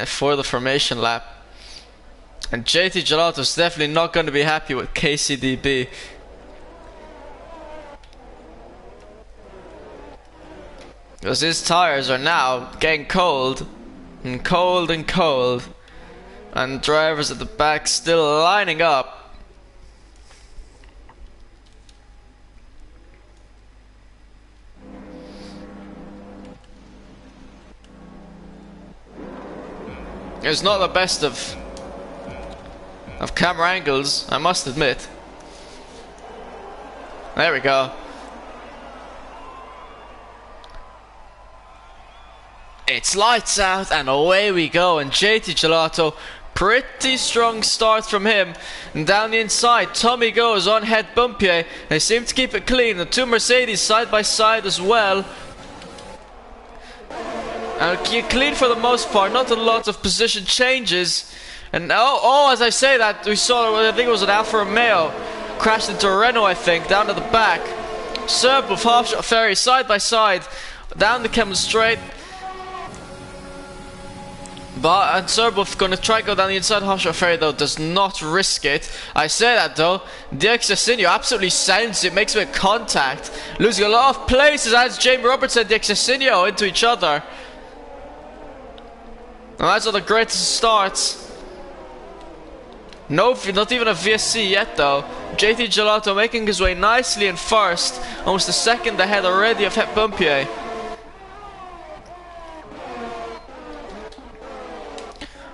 A: For the formation lap. And JT Gelato's definitely not going to be happy with KCDB. Because his tires are now getting cold. And cold and cold. And drivers at the back still lining up. It's not the best of camera angles, I must admit. There we go. It's lights out and away we go. And JT Gelato, pretty strong start from him. And down the inside, Tommy goes on head Bumpier. They seem to keep it clean. The two Mercedes side by side as well. Clean for the most part, not a lot of position changes. And as I say that, we saw, I think it was an Alfa Romeo crashed into a Renault, I think, down to the back. Serb with half-shot Ferry side by side, down the Kemmel Straight. And Serbov gonna try to go down the inside. Half-shot Ferry though does not risk it. I say that though, Diexacinio absolutely sounds it, makes a bit of contact, losing a lot of places as Jamie Roberts and Diexacinio into each other. And that's not the greatest starts. No, not even a VSC yet though. JT Gelato making his way nicely in first, almost a second ahead already of Het Bumpier.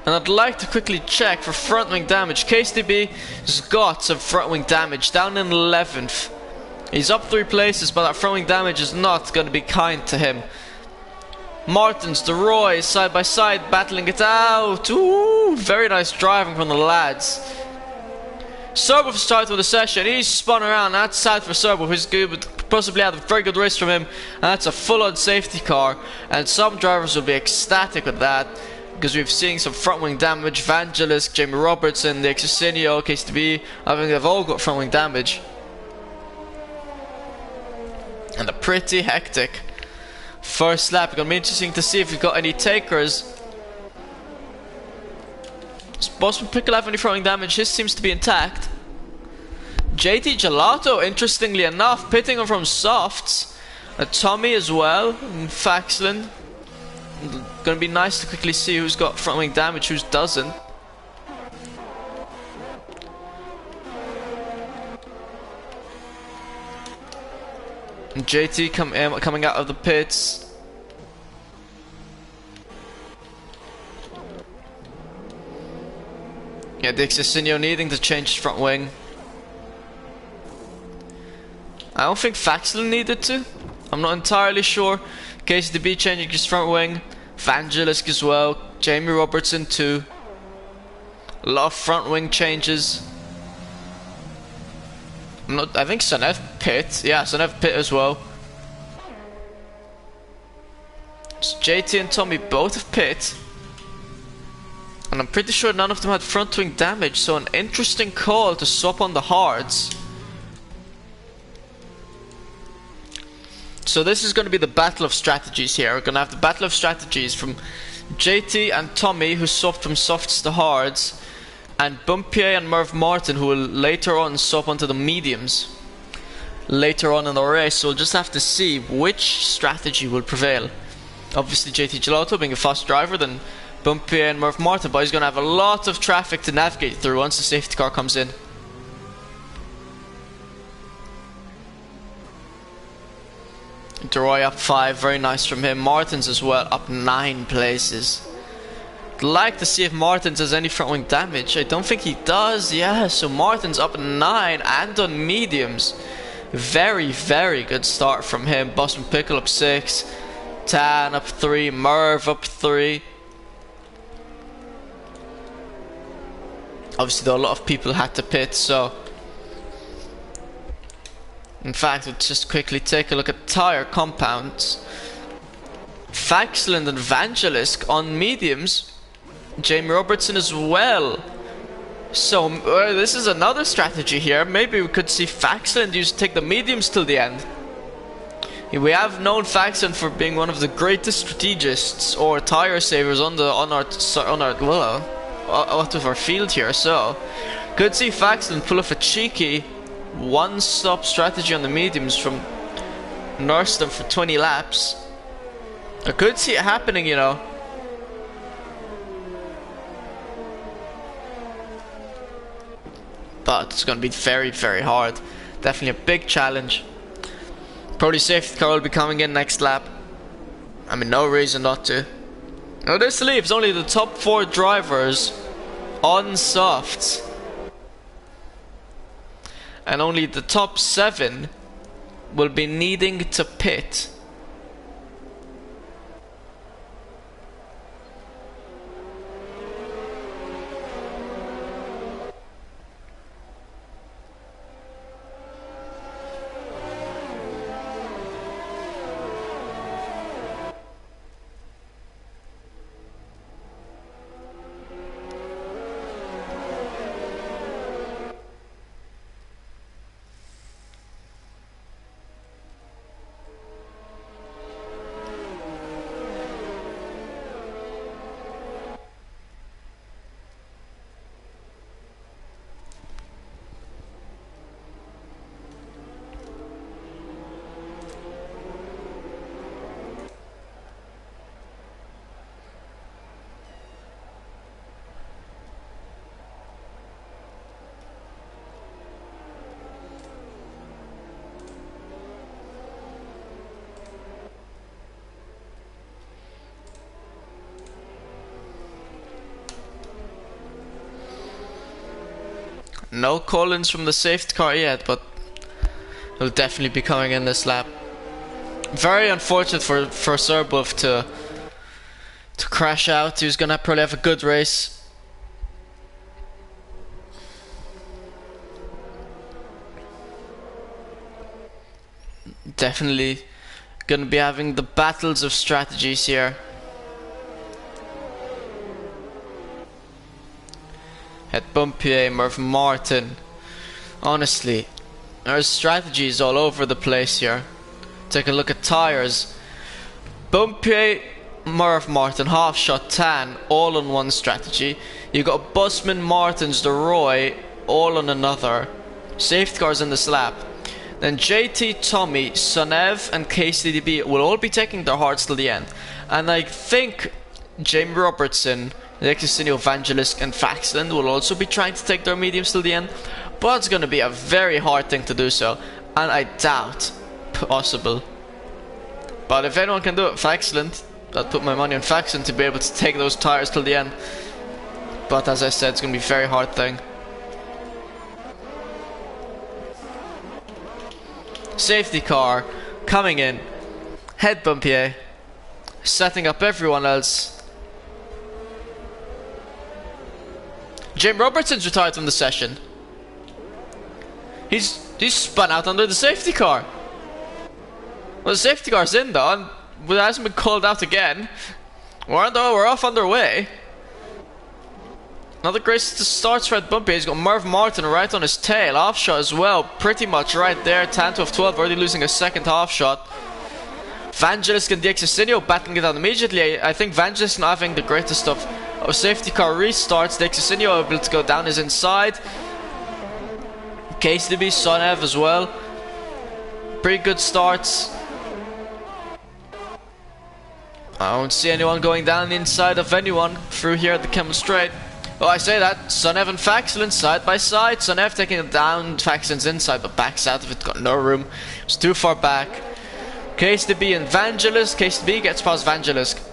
A: And I'd like to quickly check for front wing damage. KSTB has got some front wing damage down in 11th. He's up 3 places, but that front wing damage is not going to be kind to him. Martins, De Roy, side by side, battling it out. Ooh, very nice driving from the lads. Serbov started with the session. He's spun around. That's sad for Serbov, who's good, but possibly had a very good race from him. And that's a full-on safety car. And some drivers will be ecstatic with that, because we've seen some front wing damage. Vangelis, Jamie Robertson, the Exocinio, KSTB. I think they've all got front wing damage. And they're pretty hectic. First lap, gonna be interesting to see if we've got any takers. Does Boston Pickle have any throwing damage? His seems to be intact. JT Gelato, interestingly enough, pitting him from softs. Tommy as well, and Faxland. Gonna be nice to quickly see who's got front wing damage, who doesn't. And JT coming out of the pits. Yeah, Diexacinio needing to change his front wing. I don't think Faxlin needed to. I'm not entirely sure. KCDB changing his front wing. Vangelisk as well. Jamie Robertson too. A lot of front wing changes. I think Sanev pit. Yeah, Sanev pit as well. So JT and Tommy both have pit. And I'm pretty sure none of them had front wing damage, so an interesting call to swap on the hards. So this is going to be the battle of strategies here. We're going to have the battle of strategies from JT and Tommy, who swapped from softs to hards, and Bumpier and Merv Martin, who will later on swap onto the mediums later on in the race. So we'll just have to see which strategy will prevail. Obviously JT Gelato being a fast driver, then Bumpier and Merv Martin, but he's going to have a lot of traffic to navigate through once the safety car comes in. DeRoy up 5, very nice from him. Martins as well, up 9 places. I'd like to see if Martins has any front wing damage. I don't think he does. Yeah, so Martins up 9 and on mediums. Very, very good start from him. Boston Pickle up 6. Tan up 3. Merv up 3. Obviously, though, a lot of people had to pit, so... In fact, let's just quickly take a look at tire compounds. Faxland and Vangelisk on mediums. Jamie Robertson as well. So this is another strategy here. Maybe we could see Faxland take the mediums till the end. We have known Faxland for being one of the greatest strategists or tire savers on our out of our field here. So could see Faxland pull off a cheeky one-stop strategy on the mediums from nurse them for 20 laps. I could see it happening, you know. But it's going to be very, very hard. Definitely a big challenge. Probably safety car will be coming in next lap. I mean, no reason not to. Now this leaves only the top 4 drivers on softs. And only the top 7 will be needing to pit. No call-ins from the safety car yet, but he'll definitely be coming in this lap. Very unfortunate for Serbov to crash out. He's gonna probably have a good race. Definitely gonna be having the battles of strategies here. At Bumpier, Merv Martin. Honestly, there's strategies all over the place here. Take a look at tires. Bumpier, Merv Martin, half shot, Tan, all on one strategy. You got Busman, Martins, DeRoy, all on another. Safety cars in this lap. Then JT, Tommy, Sonev, and KCDB will all be taking their hearts till the end. And I think Jamie Robertson, Alexisino, Vangelisk, and Faxland will also be trying to take their mediums till the end. But it's going to be a very hard thing to do so. And I doubt possible. But if anyone can do it, Faxland. I'd put my money on Faxland to be able to take those tires till the end. But as I said, it's going to be a very hard thing. Safety car coming in. Head bump here. Setting up everyone else. Jamie Robertson's retired from the session. He's spun out under the safety car. Well, the safety car's in though, and it hasn't been called out again. We're off underway. Another great starts for Red Bumpy. He's got Merv Martin right on his tail. Half shot as well, pretty much right there. Tanto of 12 already losing a second half shot. Vangelis and Diexacinio battling it out immediately. I think Vangelis not having the greatest of safety car restarts. Diexacinio able to go down his inside. KCDB, Sonev as well. Pretty good starts. I don't see anyone going down the inside of anyone through here at the Camel Straight. Oh, I say that. Sonev and Faxlin side by side. Sonev taking it down. Faxlin's inside but backs out of it. Got no room. It's too far back. KCDB and Vangelis. KCDB gets past Vangelis.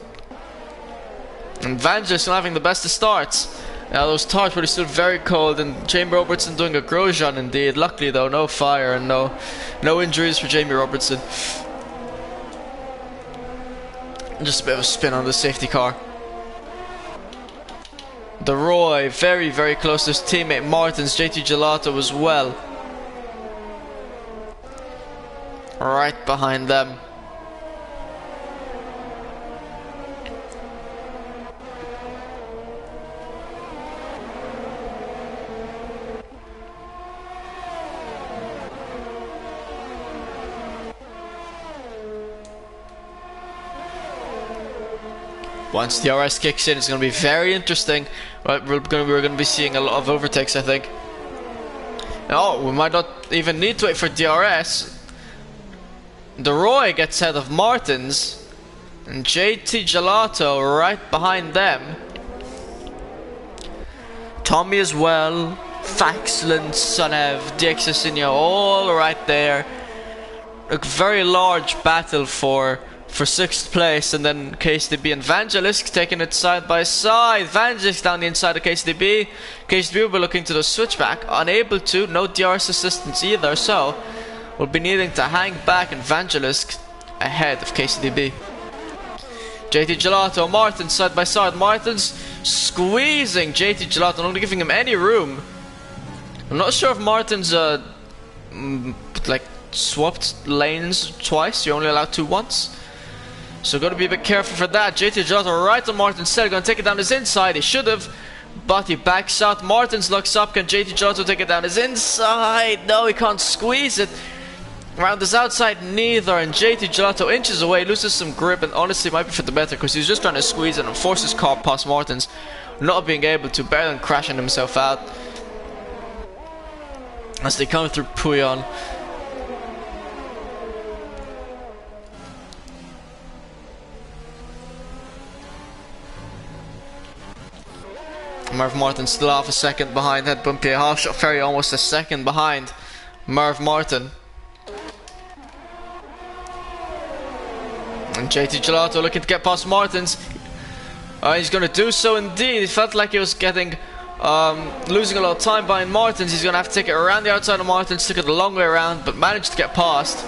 A: And Vangelis not having the best of starts. Those tires were still very cold, and Jamie Robertson doing a Grosjean indeed. Luckily though, no fire and no injuries for Jamie Robertson. Just a bit of a spin on the safety car. The Roy very, very close to his teammate Martins. JT Gelato as well. Right behind them. Once the DRS kicks in, it's going to be very interesting. Right, we're going to be seeing a lot of overtakes, I think. Oh, we might not even need to wait for DRS. The Roy gets ahead of Martins, and JT Gelato right behind them. Tommy as well, Faxlin, Sonev, Diexacinio, all right there. A very large battle for 6th place, and then KCDB and Vangelis taking it side by side. Vangelis down the inside of KCDB. KCDB will be looking to the switchback, unable to, no DRS assistance either, so we'll be needing to hang back, and Vangelis ahead of KCDB. JT Gelato, Martin side by side. Martin's squeezing JT Gelato, not giving him any room. I'm not sure if Martin's like swapped lanes twice. You're only allowed to once. So got to be a bit careful for that. JT Gelato right on Martin's tail, going to take it down his inside. He should have, but he backs out. Martins looks up. Can JT Gelato take it down his inside? No, he can't squeeze it. Around his outside, neither. And JT Gelato inches away, loses some grip, and honestly might be for the better because he's just trying to squeeze it and force his car past Martins, not being able to, better than crashing himself out. As they come through Puyon. Merv Martin still half a second behind Head Bumpy. Half shot Ferry almost a second behind Merv Martin. And JT Gelato looking to get past Martins. He's going to do so indeed. It felt like he was getting losing a lot of time behind Martins. He's going to have to take it around the outside of Martins, took it the long way around, but managed to get past.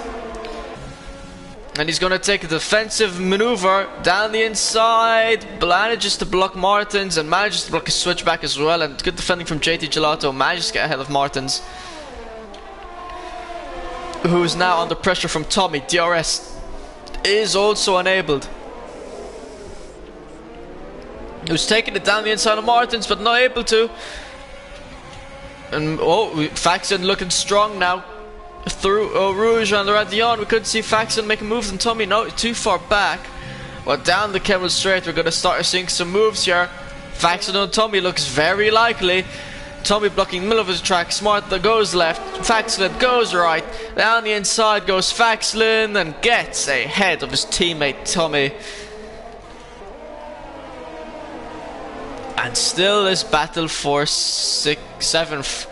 A: And he's going to take a defensive maneuver down the inside. Manages to block Martins and manages to block a switchback as well. And good defending from JT Gelato. Manages to get ahead of Martins, who is now under pressure from Tommy. DRS is also enabled. Who's taking it down the inside of Martins but not able to. And Faxon looking strong now. Through Rouge and Radion, we couldn't see Faxon make a move, and Tommy no too far back. But down the Camel Straight, we're gonna start seeing some moves here. Faxon and Tommy looks very likely. Tommy blocking the middle of his track. Smart that goes left. Faxlin goes right. Down the inside goes Faxlin and gets ahead of his teammate Tommy. And still this battle for 7th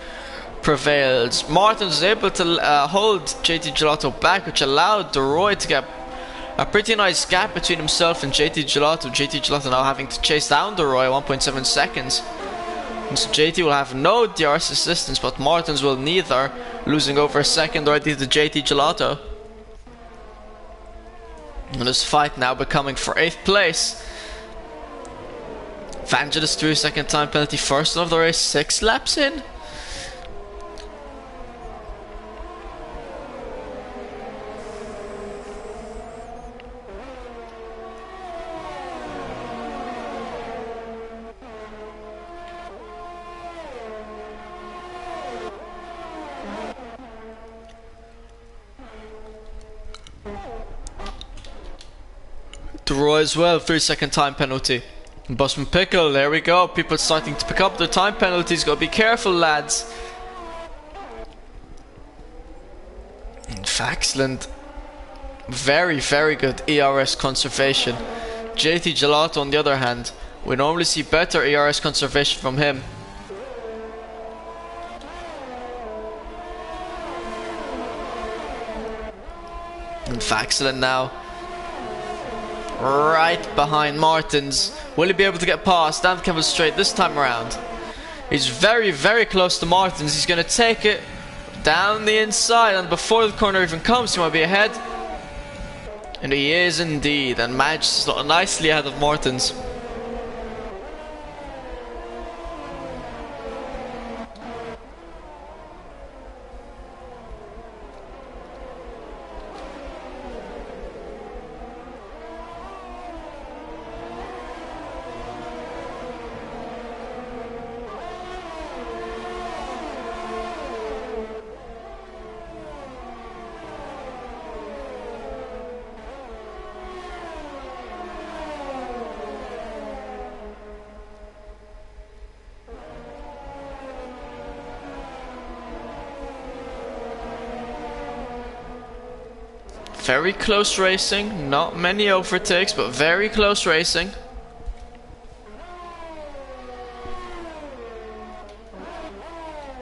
A: prevails. Martin was able to hold JT Gelato back, which allowed the Roy to get a pretty nice gap between himself and JT Gelato. JT Gelato now having to chase down the Roy 1.7 seconds. So JT will have no DRS assistance, but Martins will neither, losing over a second already to JT Gelato. And this fight now becoming for 8th place. Vangelis through second time penalty, first of the race, 6 laps in. Roy as well, 3-second time penalty. Busman Pickle, there we go. People starting to pick up their time penalties. Gotta be careful, lads. And Faxland, very, very good ERS conservation. JT Gelato, on the other hand, we normally see better ERS conservation from him. And Faxland now right behind Martins. Will he be able to get past down Kevin straight this time around? He's very, very close to Martins. He's going to take it down the inside, and before the corner even comes, he might be ahead. And he is indeed, and manages nicely ahead of Martins. Very close racing, not many overtakes, but very close racing.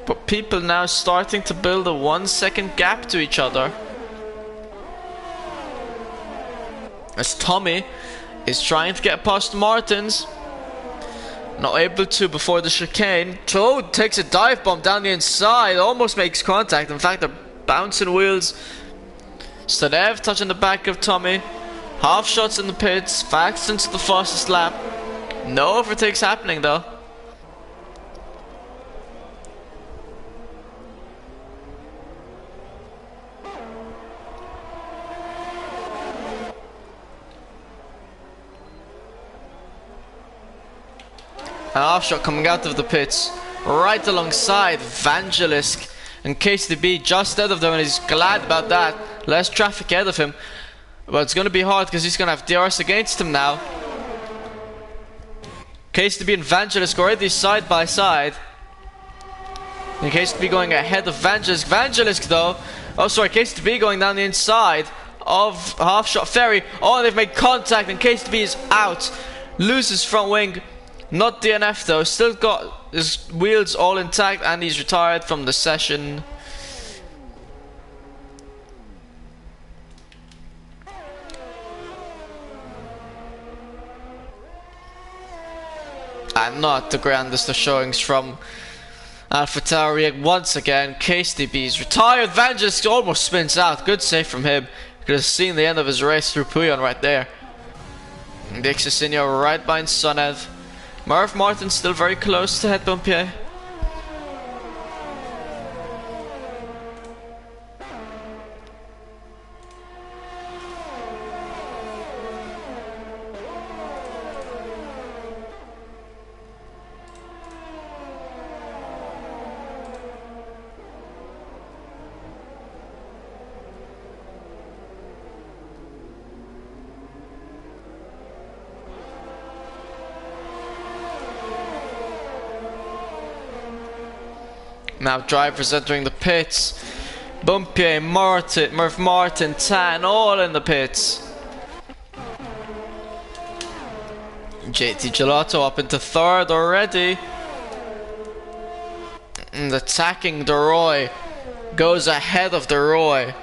A: But people now starting to build a 1 second gap to each other. As Tommy is trying to get past Martins. Not able to before the chicane. Toad takes a dive bomb down the inside, almost makes contact. In fact, they're bouncing wheels. Stadev touching the back of Tommy. Half shots in the pits. Faxton to the fastest lap. No overtakes happening though. An half shot coming out of the pits. Right alongside Vangelis. And KCB just ahead of them, and he's glad about that. Less traffic ahead of him. But it's going to be hard because he's going to have DRS against him now. KCB and Vangelis already side by side. And KCB going ahead of Vangelis. Vangelis though. Oh sorry, KCB going down the inside of Half Shot Ferry. Oh, they've made contact and KCB is out. Loses front wing. Not DNF though, still got his wheels all intact, and he's retired from the session. And not the grandest of showings from AlphaTauri once again. KCB is retired. Vangelis almost spins out. Good save from him. Could have seen the end of his race through Puyon right there. Dick Cecchino right behind Sonev. Murph Martin still very close to head Bompier. Now drivers entering the pits. Bompier, Martin, Murph Martin, Tan, all in the pits. JT Gelato up into third already. And attacking DeRoy. Goes ahead of DeRoy.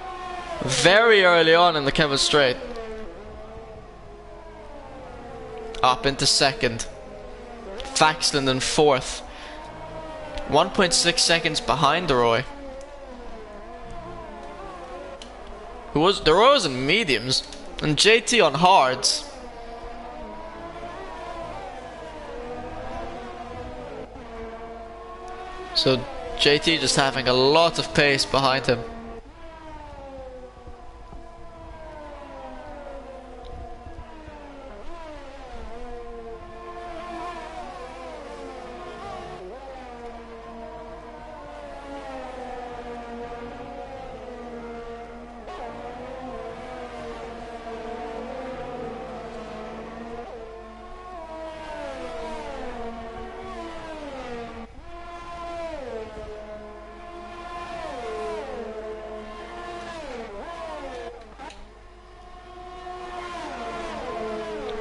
A: Very early on in the Kevin Straight. Up into second. Faxland in fourth. 1.6 seconds behind the Roy. The Roy was in mediums and JT on hards. So JT just having a lot of pace behind him.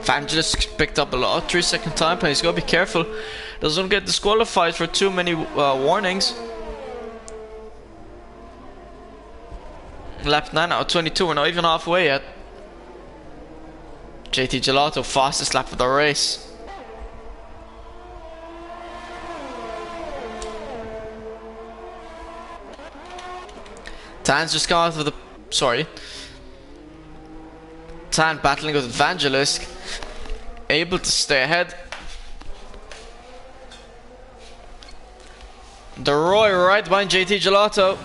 A: Evangelist picked up a lot, 3-second time penalty. He's gotta be careful. Doesn't get disqualified for too many warnings. Lap 9 out of 22, we're not even halfway yet. JT Gelato, fastest lap of the race. Tan's just gone out of the... sorry. Tan battling with Evangelist. Able to stay ahead. The Roy right behind JT Gelato.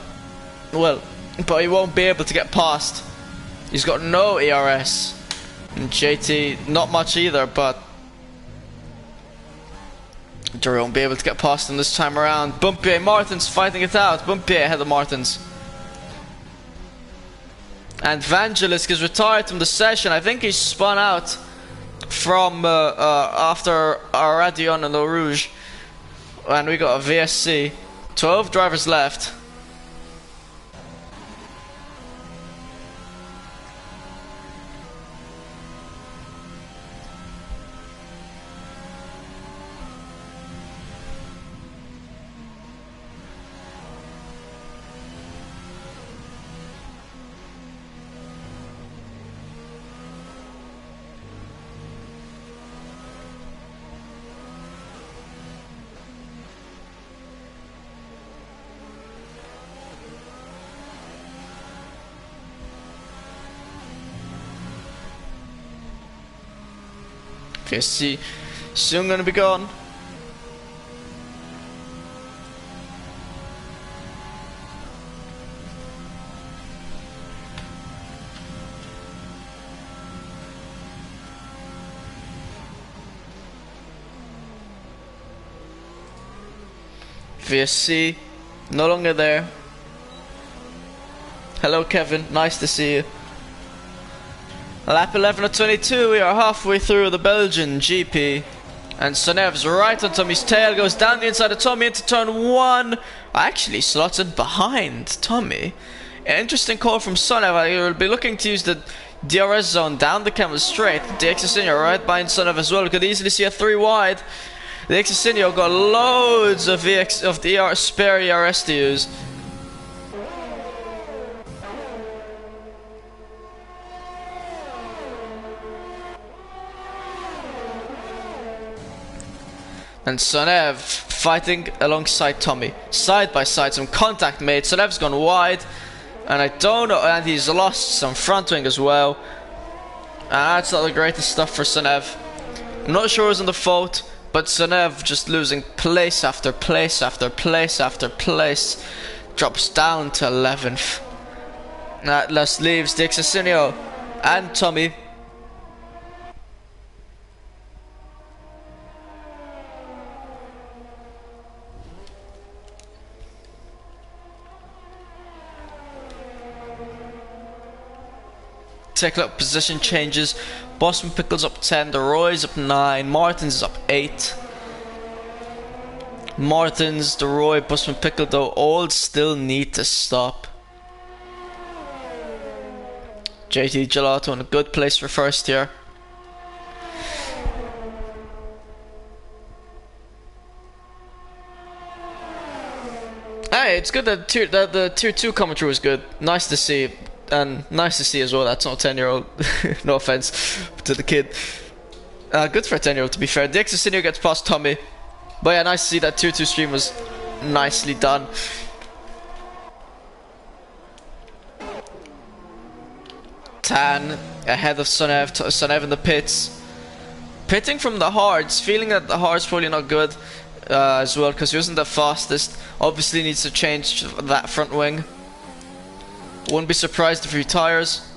A: Well, but he won't be able to get past. He's got no ERS. And JT, not much either, but Jerry won't be able to get past him this time around. Bumpier Martins fighting it out. Bumpier ahead of Martins. And Vangelis is retired from the session. I think he's spun out from after Aradion and Le Rouge. And we got a VSC. 12 drivers left. VSC soon gonna be gone. VSC no longer there. Hello Kevin, nice to see you. Lap 11 of 22, we are halfway through the Belgian GP. And Sonev's right on Tommy's tail, goes down the inside of Tommy into turn 1. Actually slots in behind Tommy. An interesting call from Sonev. I will be looking to use the DRS zone down the camera straight. The Exosinio right behind Sonev as well. Could easily see a 3 wide. The Exosinio got loads of the spare ERS to use. And Sonev fighting alongside Tommy. Side by side, some contact made. Sonev's gone wide. And I don't know, and he's lost some front wing as well. And that's not the greatest stuff for Sonev. I'm not sure who's in the fault, but Sonev just losing place after place after place after place. Drops down to 11th. That last leaves the Exosinio and Tommy. Take up position changes. Boston Pickles up 10, the Roy's up 9, Martins is up 8. Martins, the Roy, Busman Pickle though all still need to stop. JT Gelato in a good place for first here. Hey, it's good that the tier 2 commentary was good. Nice to see. And nice to see as well, that's not a 10-year-old. No offense to the kid. Good for a 10-year-old to be fair. The Exosinio gets past Tommy. But yeah, nice to see that tier 2 stream was Nicely done. Tan ahead of Sonev. Sonev in the pits. Pitting from the hards, feeling that the hard's probably not good as well, because he wasn't the fastest. Obviously needs to change that front wing. Wouldn't be surprised if he retires.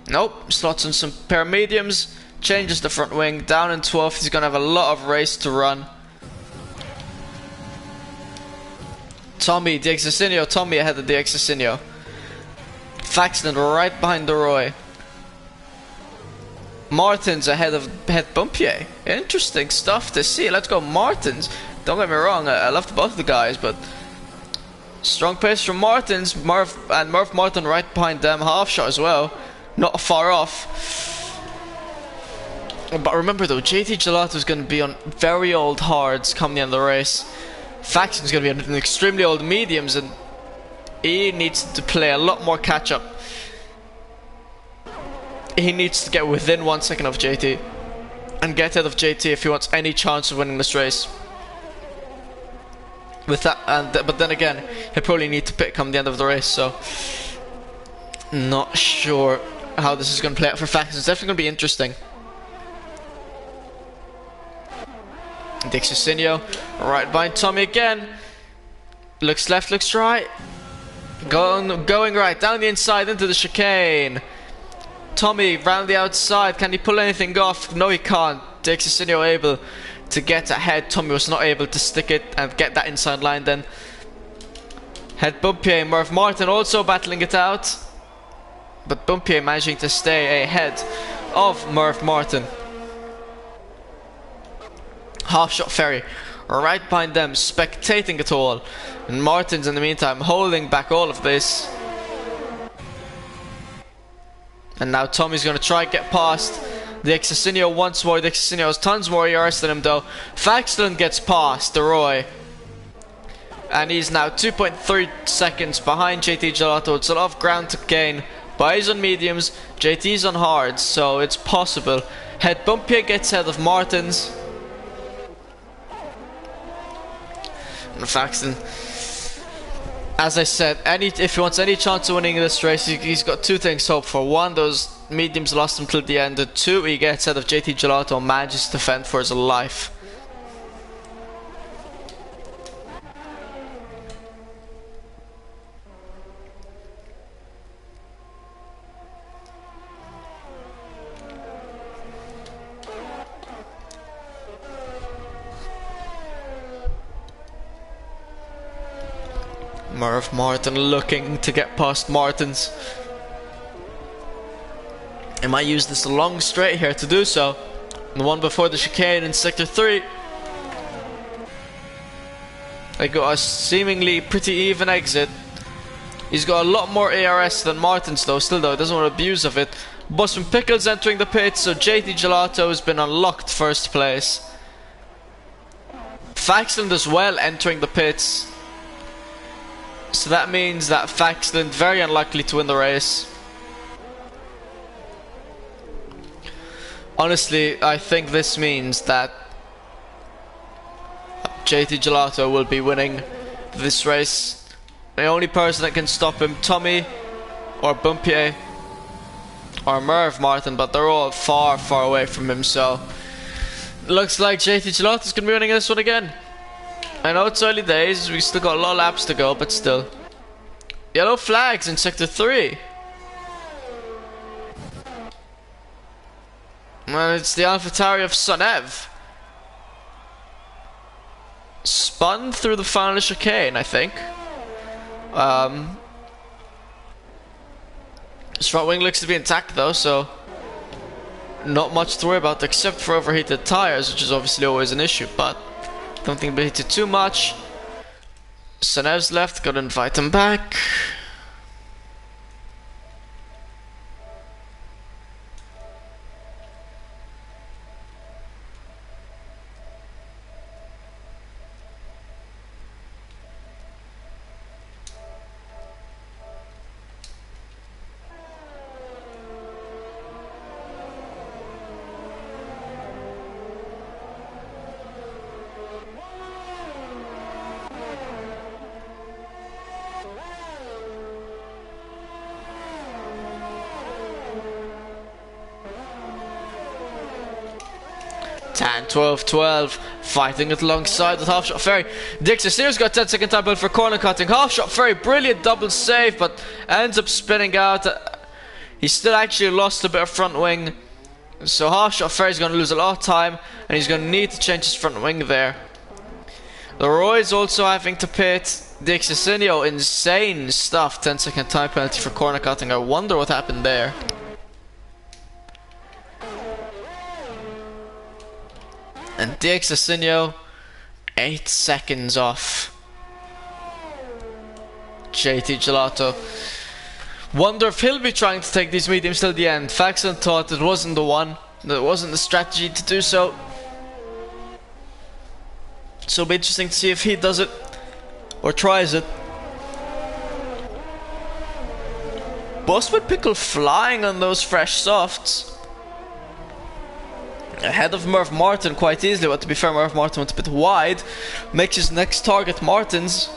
A: Nope, slots in some pair of mediums, changes the front wing, down in 12th. He's going to have a lot of race to run. Tommy, the Exocinio, Tommy ahead of the Exocinio. Faxton right behind the Roy. Martins ahead of Bumpier. Interesting stuff to see. Let's go Martins. Don't get me wrong, I loved both the guys, but strong pace from Martins. Murph Martin right behind them. Half shot as well. Not far off. But remember though, JT Gelato is going to be on very old hards coming in the race. Faxton's going to be on extremely old mediums, and he needs to play a lot more catch up. He needs to get within 1 second of JT and get ahead of JT if he wants any chance of winning this race. With that, but then again, he'll probably need to pit come the end of the race. So, not sure how this is going to play out for Faxton. It's definitely going to be interesting. Dixocinio right behind Tommy again. Looks left, looks right. Going right down the inside into the chicane. Tommy round the outside. Can he pull anything off? No, he can't. Dixocinio able to get ahead. Tommy was not able to stick it and get that inside line then. Head Bumpier, Murph Martin also battling it out, but Bumpier managing to stay ahead of Murph Martin. Half shot Ferry right behind them, spectating it all, and Martin's in the meantime holding back all of this. And now Tommy's going to try and get past the Exocinio once more. The Exocinio has tons more ERS than him though. Faxton gets past the Roy, and he's now 2.3 seconds behind JT Gelato. It's a lot of ground to gain, but he's on mediums, JT's on hards, so it's possible. Head Bumpier gets ahead of Martins. And Faxton, as I said, if he wants any chance of winning this race, he's got two things to hope for. One, those mediums lost him till the end. And two, he gets out of JT Gelato and manages to defend for his life. Murph Martin looking to get past Martins. He might use this long straight here to do so. The one before the chicane in sector 3. They got a seemingly pretty even exit. He's got a lot more ARS than Martins though. Still though, he doesn't want to abuse of it. Bosman Pickles entering the pits, so JT Gelato has been unlocked first place. Faxland as well entering the pits. So that means that Faxland very unlikely to win the race. Honestly, I think this means that JT Gelato will be winning this race. The only person that can stop him, Tommy or Bumpier or Merv Martin, but they're all far, far away from him, so looks like JT Gelato is going to be winning this one again. I know it's early days, we still got a lot of laps to go, but still. Yellow flags in sector 3. And it's the AlphaTauri of Sonev. Spun through the final chicane, I think. His front wing looks to be intact though, so not much to worry about except for overheated tires, which is obviously always an issue, but don't think he'll hit it too much. Sonev's left, gotta invite him back. 10, 12, 12. Fighting it alongside with Half Shot Ferry. Dixie Sears got 10-second time build for corner cutting. Half Shot Ferry, brilliant double save, but ends up spinning out. He still actually lost a bit of front wing. So Half Shot Ferry's going to lose a lot of time, and he's going to need to change his front wing there. Leroy's also having to pit. Dixacinio, insane stuff. 10-second time penalty for corner cutting. I wonder what happened there. And Dixacinio, 8 seconds off JT Gelato. Wonder if he'll be trying to take these mediums till the end. Faxon thought it wasn't the one. That wasn't the strategy to do so. So it'll be interesting to see if he does it or tries it. Buswood Pickle flying on those fresh softs. Ahead of Merv Martin quite easily, but to be fair, Merv Martin went a bit wide. Makes his next target Martins.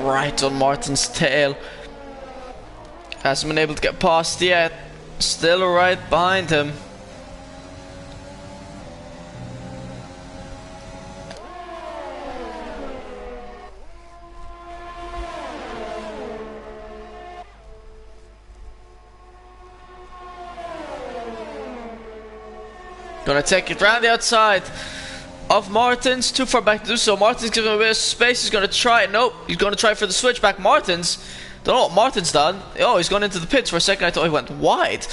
A: Right on Martin's tail. Hasn't been able to get past yet. Still right behind him. Gonna take it round the outside of Martins. Too far back to do so. Martins giving a bit of space. He's gonna try it. Nope. He's gonna try for the switchback. Martins. Don't know what Martin's done. Oh, he's gone into the pits. For a second I thought he went wide.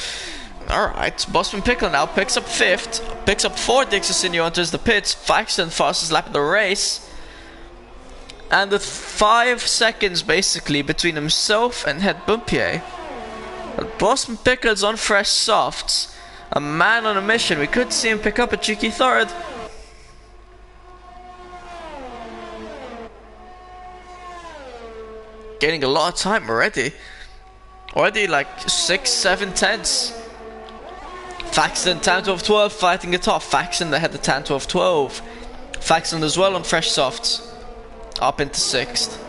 A: Alright, Busman Pickle now picks up 5th. Picks up 4th. Dixacinio enters the pits. Faxon fastest lap of the race. And with 5 seconds basically between himself and Het Bumpier. But Busman Pickle's on fresh softs. A man on a mission. We could see him pick up a cheeky 3rd. Gaining a lot of time already. Already like 6, 7 tenths. Faxon 10, 12, 12 fighting it off. Faxon they had the 10, 12, 12. Faxon as well on fresh softs. Up into 6th.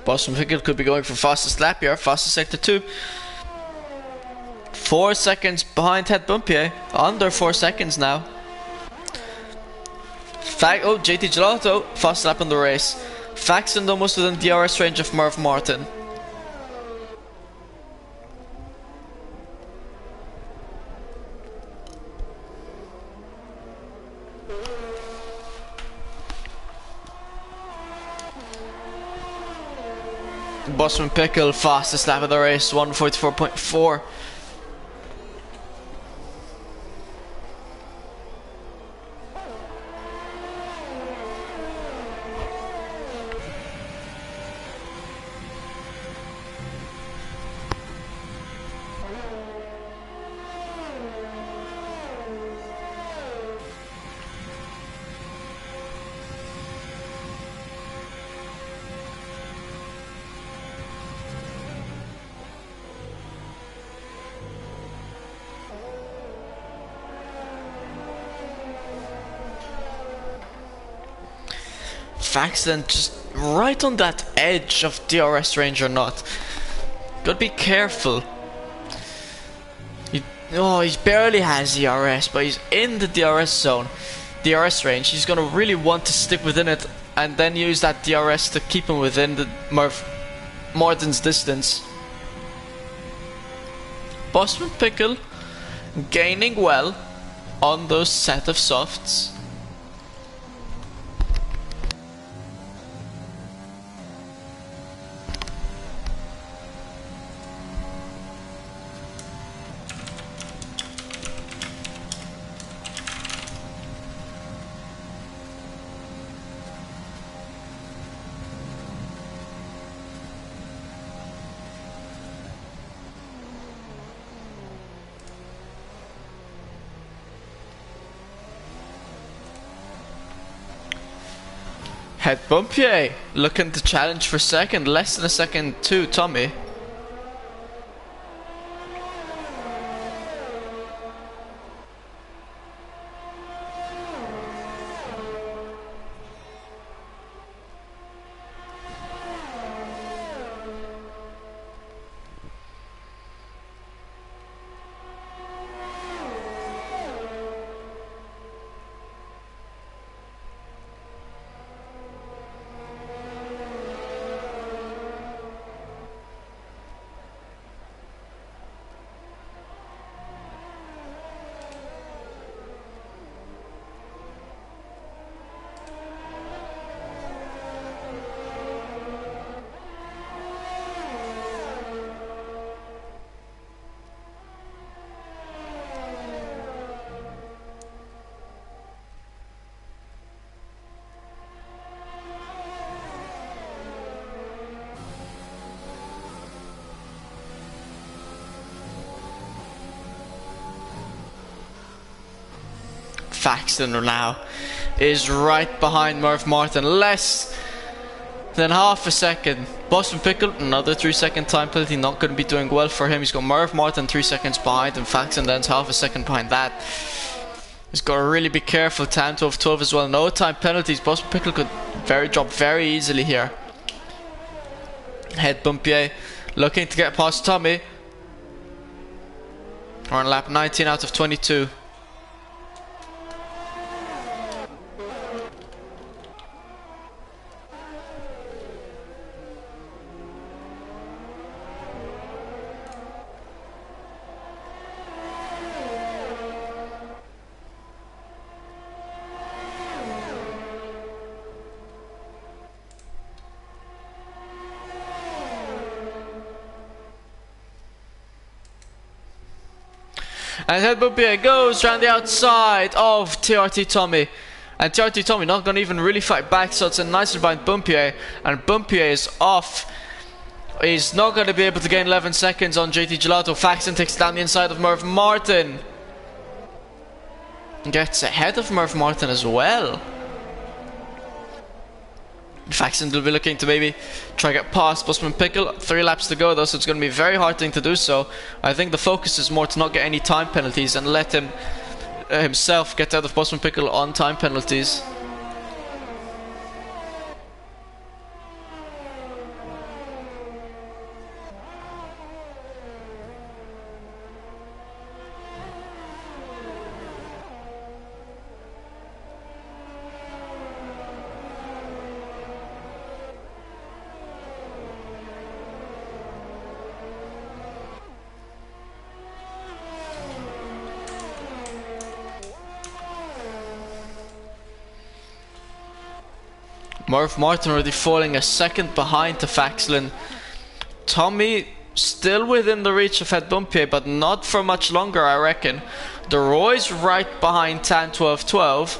A: Boston Pickle could be going for fastest lap here, fastest sector 2. 4 seconds behind Het Bumpier, under 4 seconds now. Oh, JT Gelato, fast lap on the race. Faxon almost within DRS range of Merv Martin. Bosman Pickle, fastest lap of the race, 1:44.4. Faxon just right on that edge of DRS range or not. Gotta be careful. He barely has DRS, but he's in the DRS zone, DRS range. He's gonna really want to stick within it and then use that DRS to keep him within the Martin's distance. Bosman Pickle gaining well on those set of softs. Head Bumpier looking to challenge for second, less than a second to Tommy. Faxton now is right behind Murph Martin, less than half a second. Boston Pickle, another 3-second time penalty, not going to be doing well for him. He's got Murph Martin 3 seconds behind, and Faxton then's half a second behind that. He's got to really be careful. Time 12 as well. No time penalties. Boston Pickle could drop very easily here. Head Bumpier looking to get past Tommy. We're on lap 19 out of 22. And Head Bumpier goes around the outside of TRT Tommy. And TRT Tommy not going to even really fight back, so it's a nice behind Bumpier. And Bumpier is off. He's not going to be able to gain 11 seconds on JT Gelato. Faxton takes down the inside of Murph Martin. Gets ahead of Murph Martin as well. Faxton will be looking to maybe try to get past Busman Pickle. 3 laps to go though, so it's going to be a very hard thing to do so. I think the focus is more to not get any time penalties and let him himself get out of Busman Pickle on time penalties. Murph Martin already falling a second behind to Faxlin. Tommy still within the reach of Head Bumpier, but not for much longer, I reckon. The Roy's right behind Tan 12-12.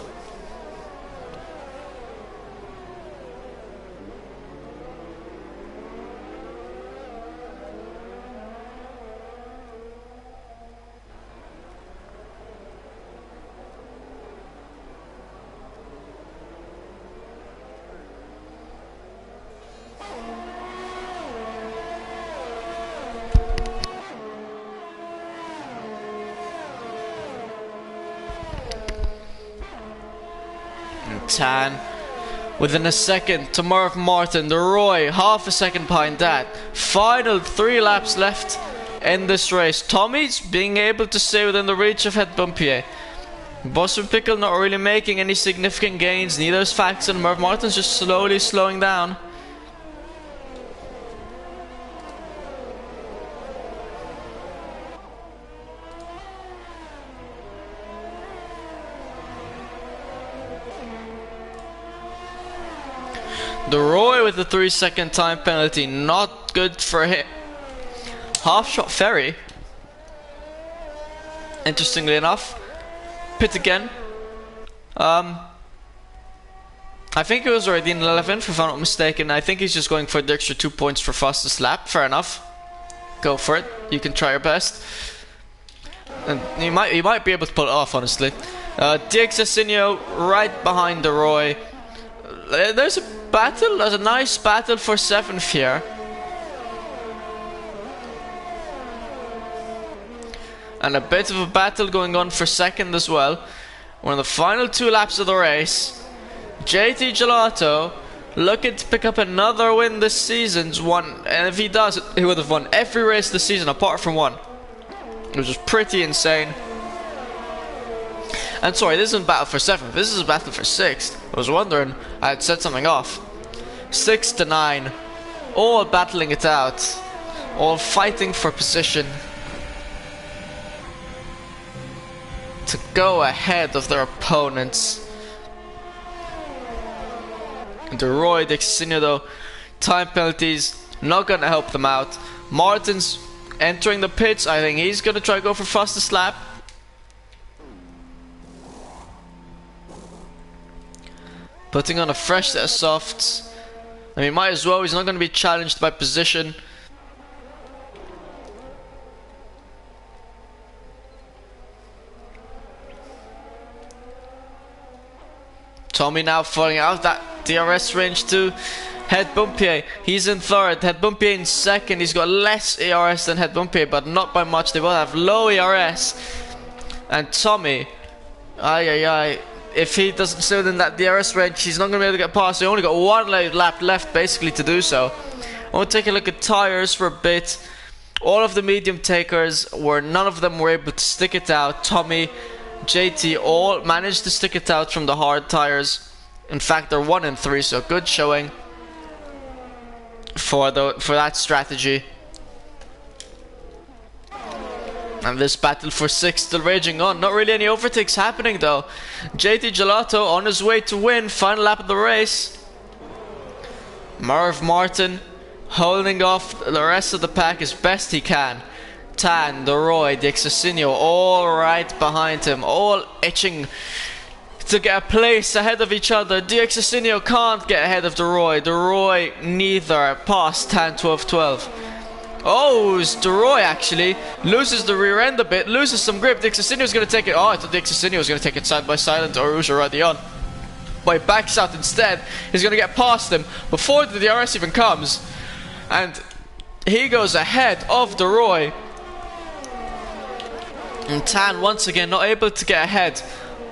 A: Tan within a second to Murph Martin. The Roy half a second behind that. Final 3 laps left in this race. Tommy's being able to stay within the reach of Head Bumpier. Boston Pickle not really making any significant gains. Neither is Faxton. Murph Martin's just slowly slowing down. The Roy with the 3-second time penalty, not good for him. Half shot Ferry, interestingly enough. Pit again. I think it was already in 11th if I'm not mistaken. I think he's just going for the extra 2 points for fastest lap. Fair enough. Go for it. You can try your best. And you might be able to pull it off, honestly. DXSinio right behind the Roy. there's a battle. There's a nice battle for 7th here. And a bit of a battle going on for 2nd as well. We're in the final 2 laps of the race. JT Gelato looking to pick up another win this season. And if he does, he would have won every race this season apart from one, which is pretty insane. And sorry, this isn't battle for 7th, this is a battle for 6th. I was wondering, I had set something off. 6 to 9, all battling it out, all fighting for position to go ahead of their opponents. DeRoy, Dixinho though, time penalties, not gonna help them out. Martin's entering the pits, I think he's gonna try to go for fastest lap. Putting on a fresh set of softs. I mean, might as well, he's not gonna be challenged by position. Tommy now falling out of that DRS range to Head Bumpier. He's in 3rd, Head Bumpier in 2nd. He's got less ERS than Head Bumpier, but not by much. They both have low ERS. And Tommy, if he doesn't stay within that DRS range, he's not going to be able to get past. He only got 1 lap left basically to do so. I want to take a look at tires for a bit. All of the medium takers, none of them were able to stick it out. Tommy, JT all managed to stick it out from the hard tires. In fact, they're 1 and 3, so good showing for that strategy. And this battle for 6th still raging on. Not really any overtakes happening though. JT Gelato on his way to win. Final lap of the race. Merv Martin holding off the rest of the pack as best he can. Tan, DeRoy, Dixacinho all right behind him, all itching to get a place ahead of each other. Dixacinho can't get ahead of DeRoy. DeRoy neither. Past Tan 12-12. Oh, DeRoy actually loses the rear end a bit, loses some grip. Dixacinho's going to take it. Oh, I thought Dixacinho was going to take it side by side into Aruja already on. But he backs out instead. He's going to get past him before the DRS even comes. And he goes ahead of DeRoy. And Tan once again not able to get ahead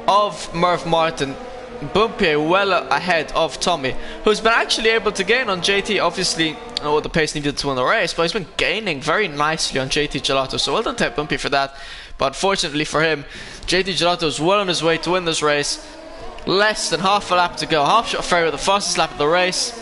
A: of Merv Martin. Bumpier well ahead of Tommy, who's been actually able to gain on JT. Obviously, the pace needed to win the race, but he's been gaining very nicely on JT Gelato. So well done to Bumpier for that. But unfortunately for him, JT Gelato is well on his way to win this race. Less than half a lap to go. Half shot ferry with the fastest lap of the race.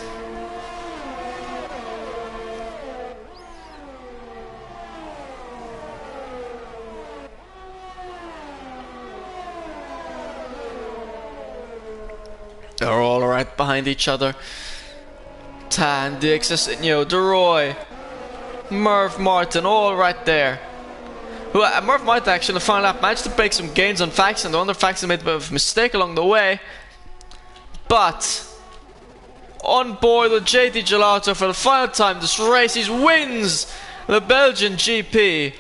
A: They're all right behind each other. Tan, Dixacinho, DeRoy, Merv Martin, all right there. Merv Martin actually in the final lap managed to break some gains on Faxon. The other Faxon made a bit of a mistake along the way. But on board with JT Gelato for the final time this race. He wins the Belgian GP.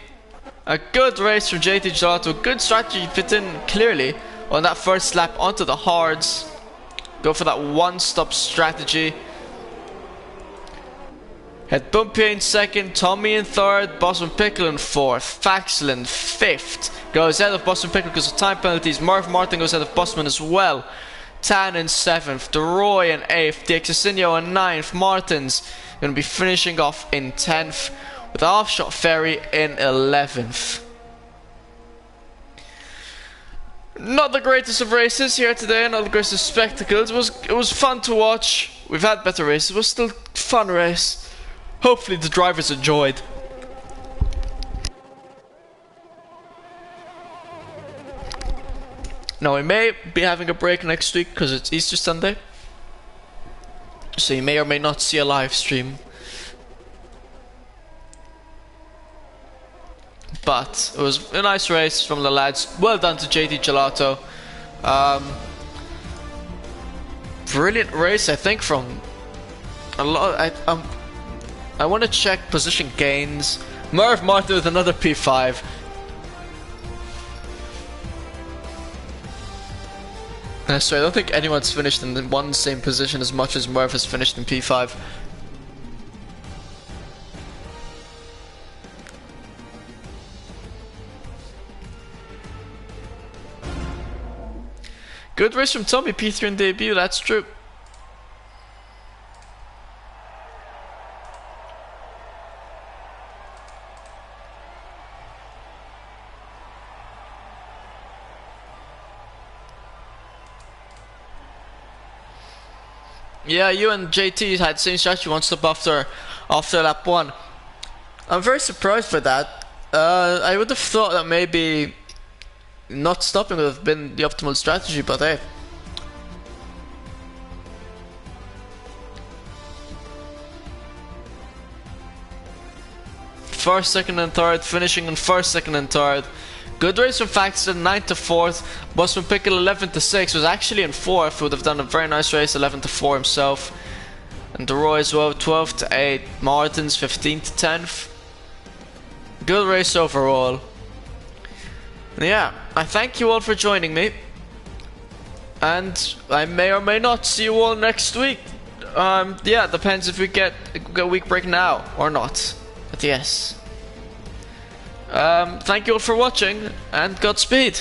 A: A good race from JT Gelato. Good strategy fit in clearly on that first lap onto the hards. Go for that one-stop strategy. Had Bumpier in 2nd, Tommy in 3rd, Bosman Pickle in 4th, Faxlin 5th. Goes ahead of Bosman Pickle because of time penalties. Merv Martin goes ahead of Bosman as well. Tan in 7th, DeRoy in 8th, Dixacinho in 9th, Martin's going to be finishing off in 10th with Offshot Ferry in 11th. Not the greatest of races here today, not the greatest of spectacles. It was fun to watch. We've had better races. It was still a fun race. Hopefully the drivers enjoyed. Now we may be having a break next week because it's Easter Sunday. So you may or may not see a live stream. But it was a nice race from the lads. Well done to JT Gelato. Brilliant race, I think, from a lot. I want to check position gains. Merv Martin with another P5. So I don't think anyone's finished in the one same position as much as Murph has finished in P5. Good race from Tommy, P3 in debut, that's true. Yeah, you and JT had the same strategy, one stop after lap 1. I'm very surprised by that. I would have thought that maybe not stopping would have been the optimal strategy, but hey. First, second and third, finishing in first, second and third. Good race from Faxton, 9th to 4th. Busman Pickle, 11th to 6th. Was actually in 4th. Would have done a very nice race, 11th to 4 himself. And DeRoy as well, 12th to 8th. Martins, 15th to 10th. Good race overall. And yeah, I thank you all for joining me. And I may or may not see you all next week. Yeah, it depends if we get a week break now or not. But yes. Thank you all for watching, and Godspeed.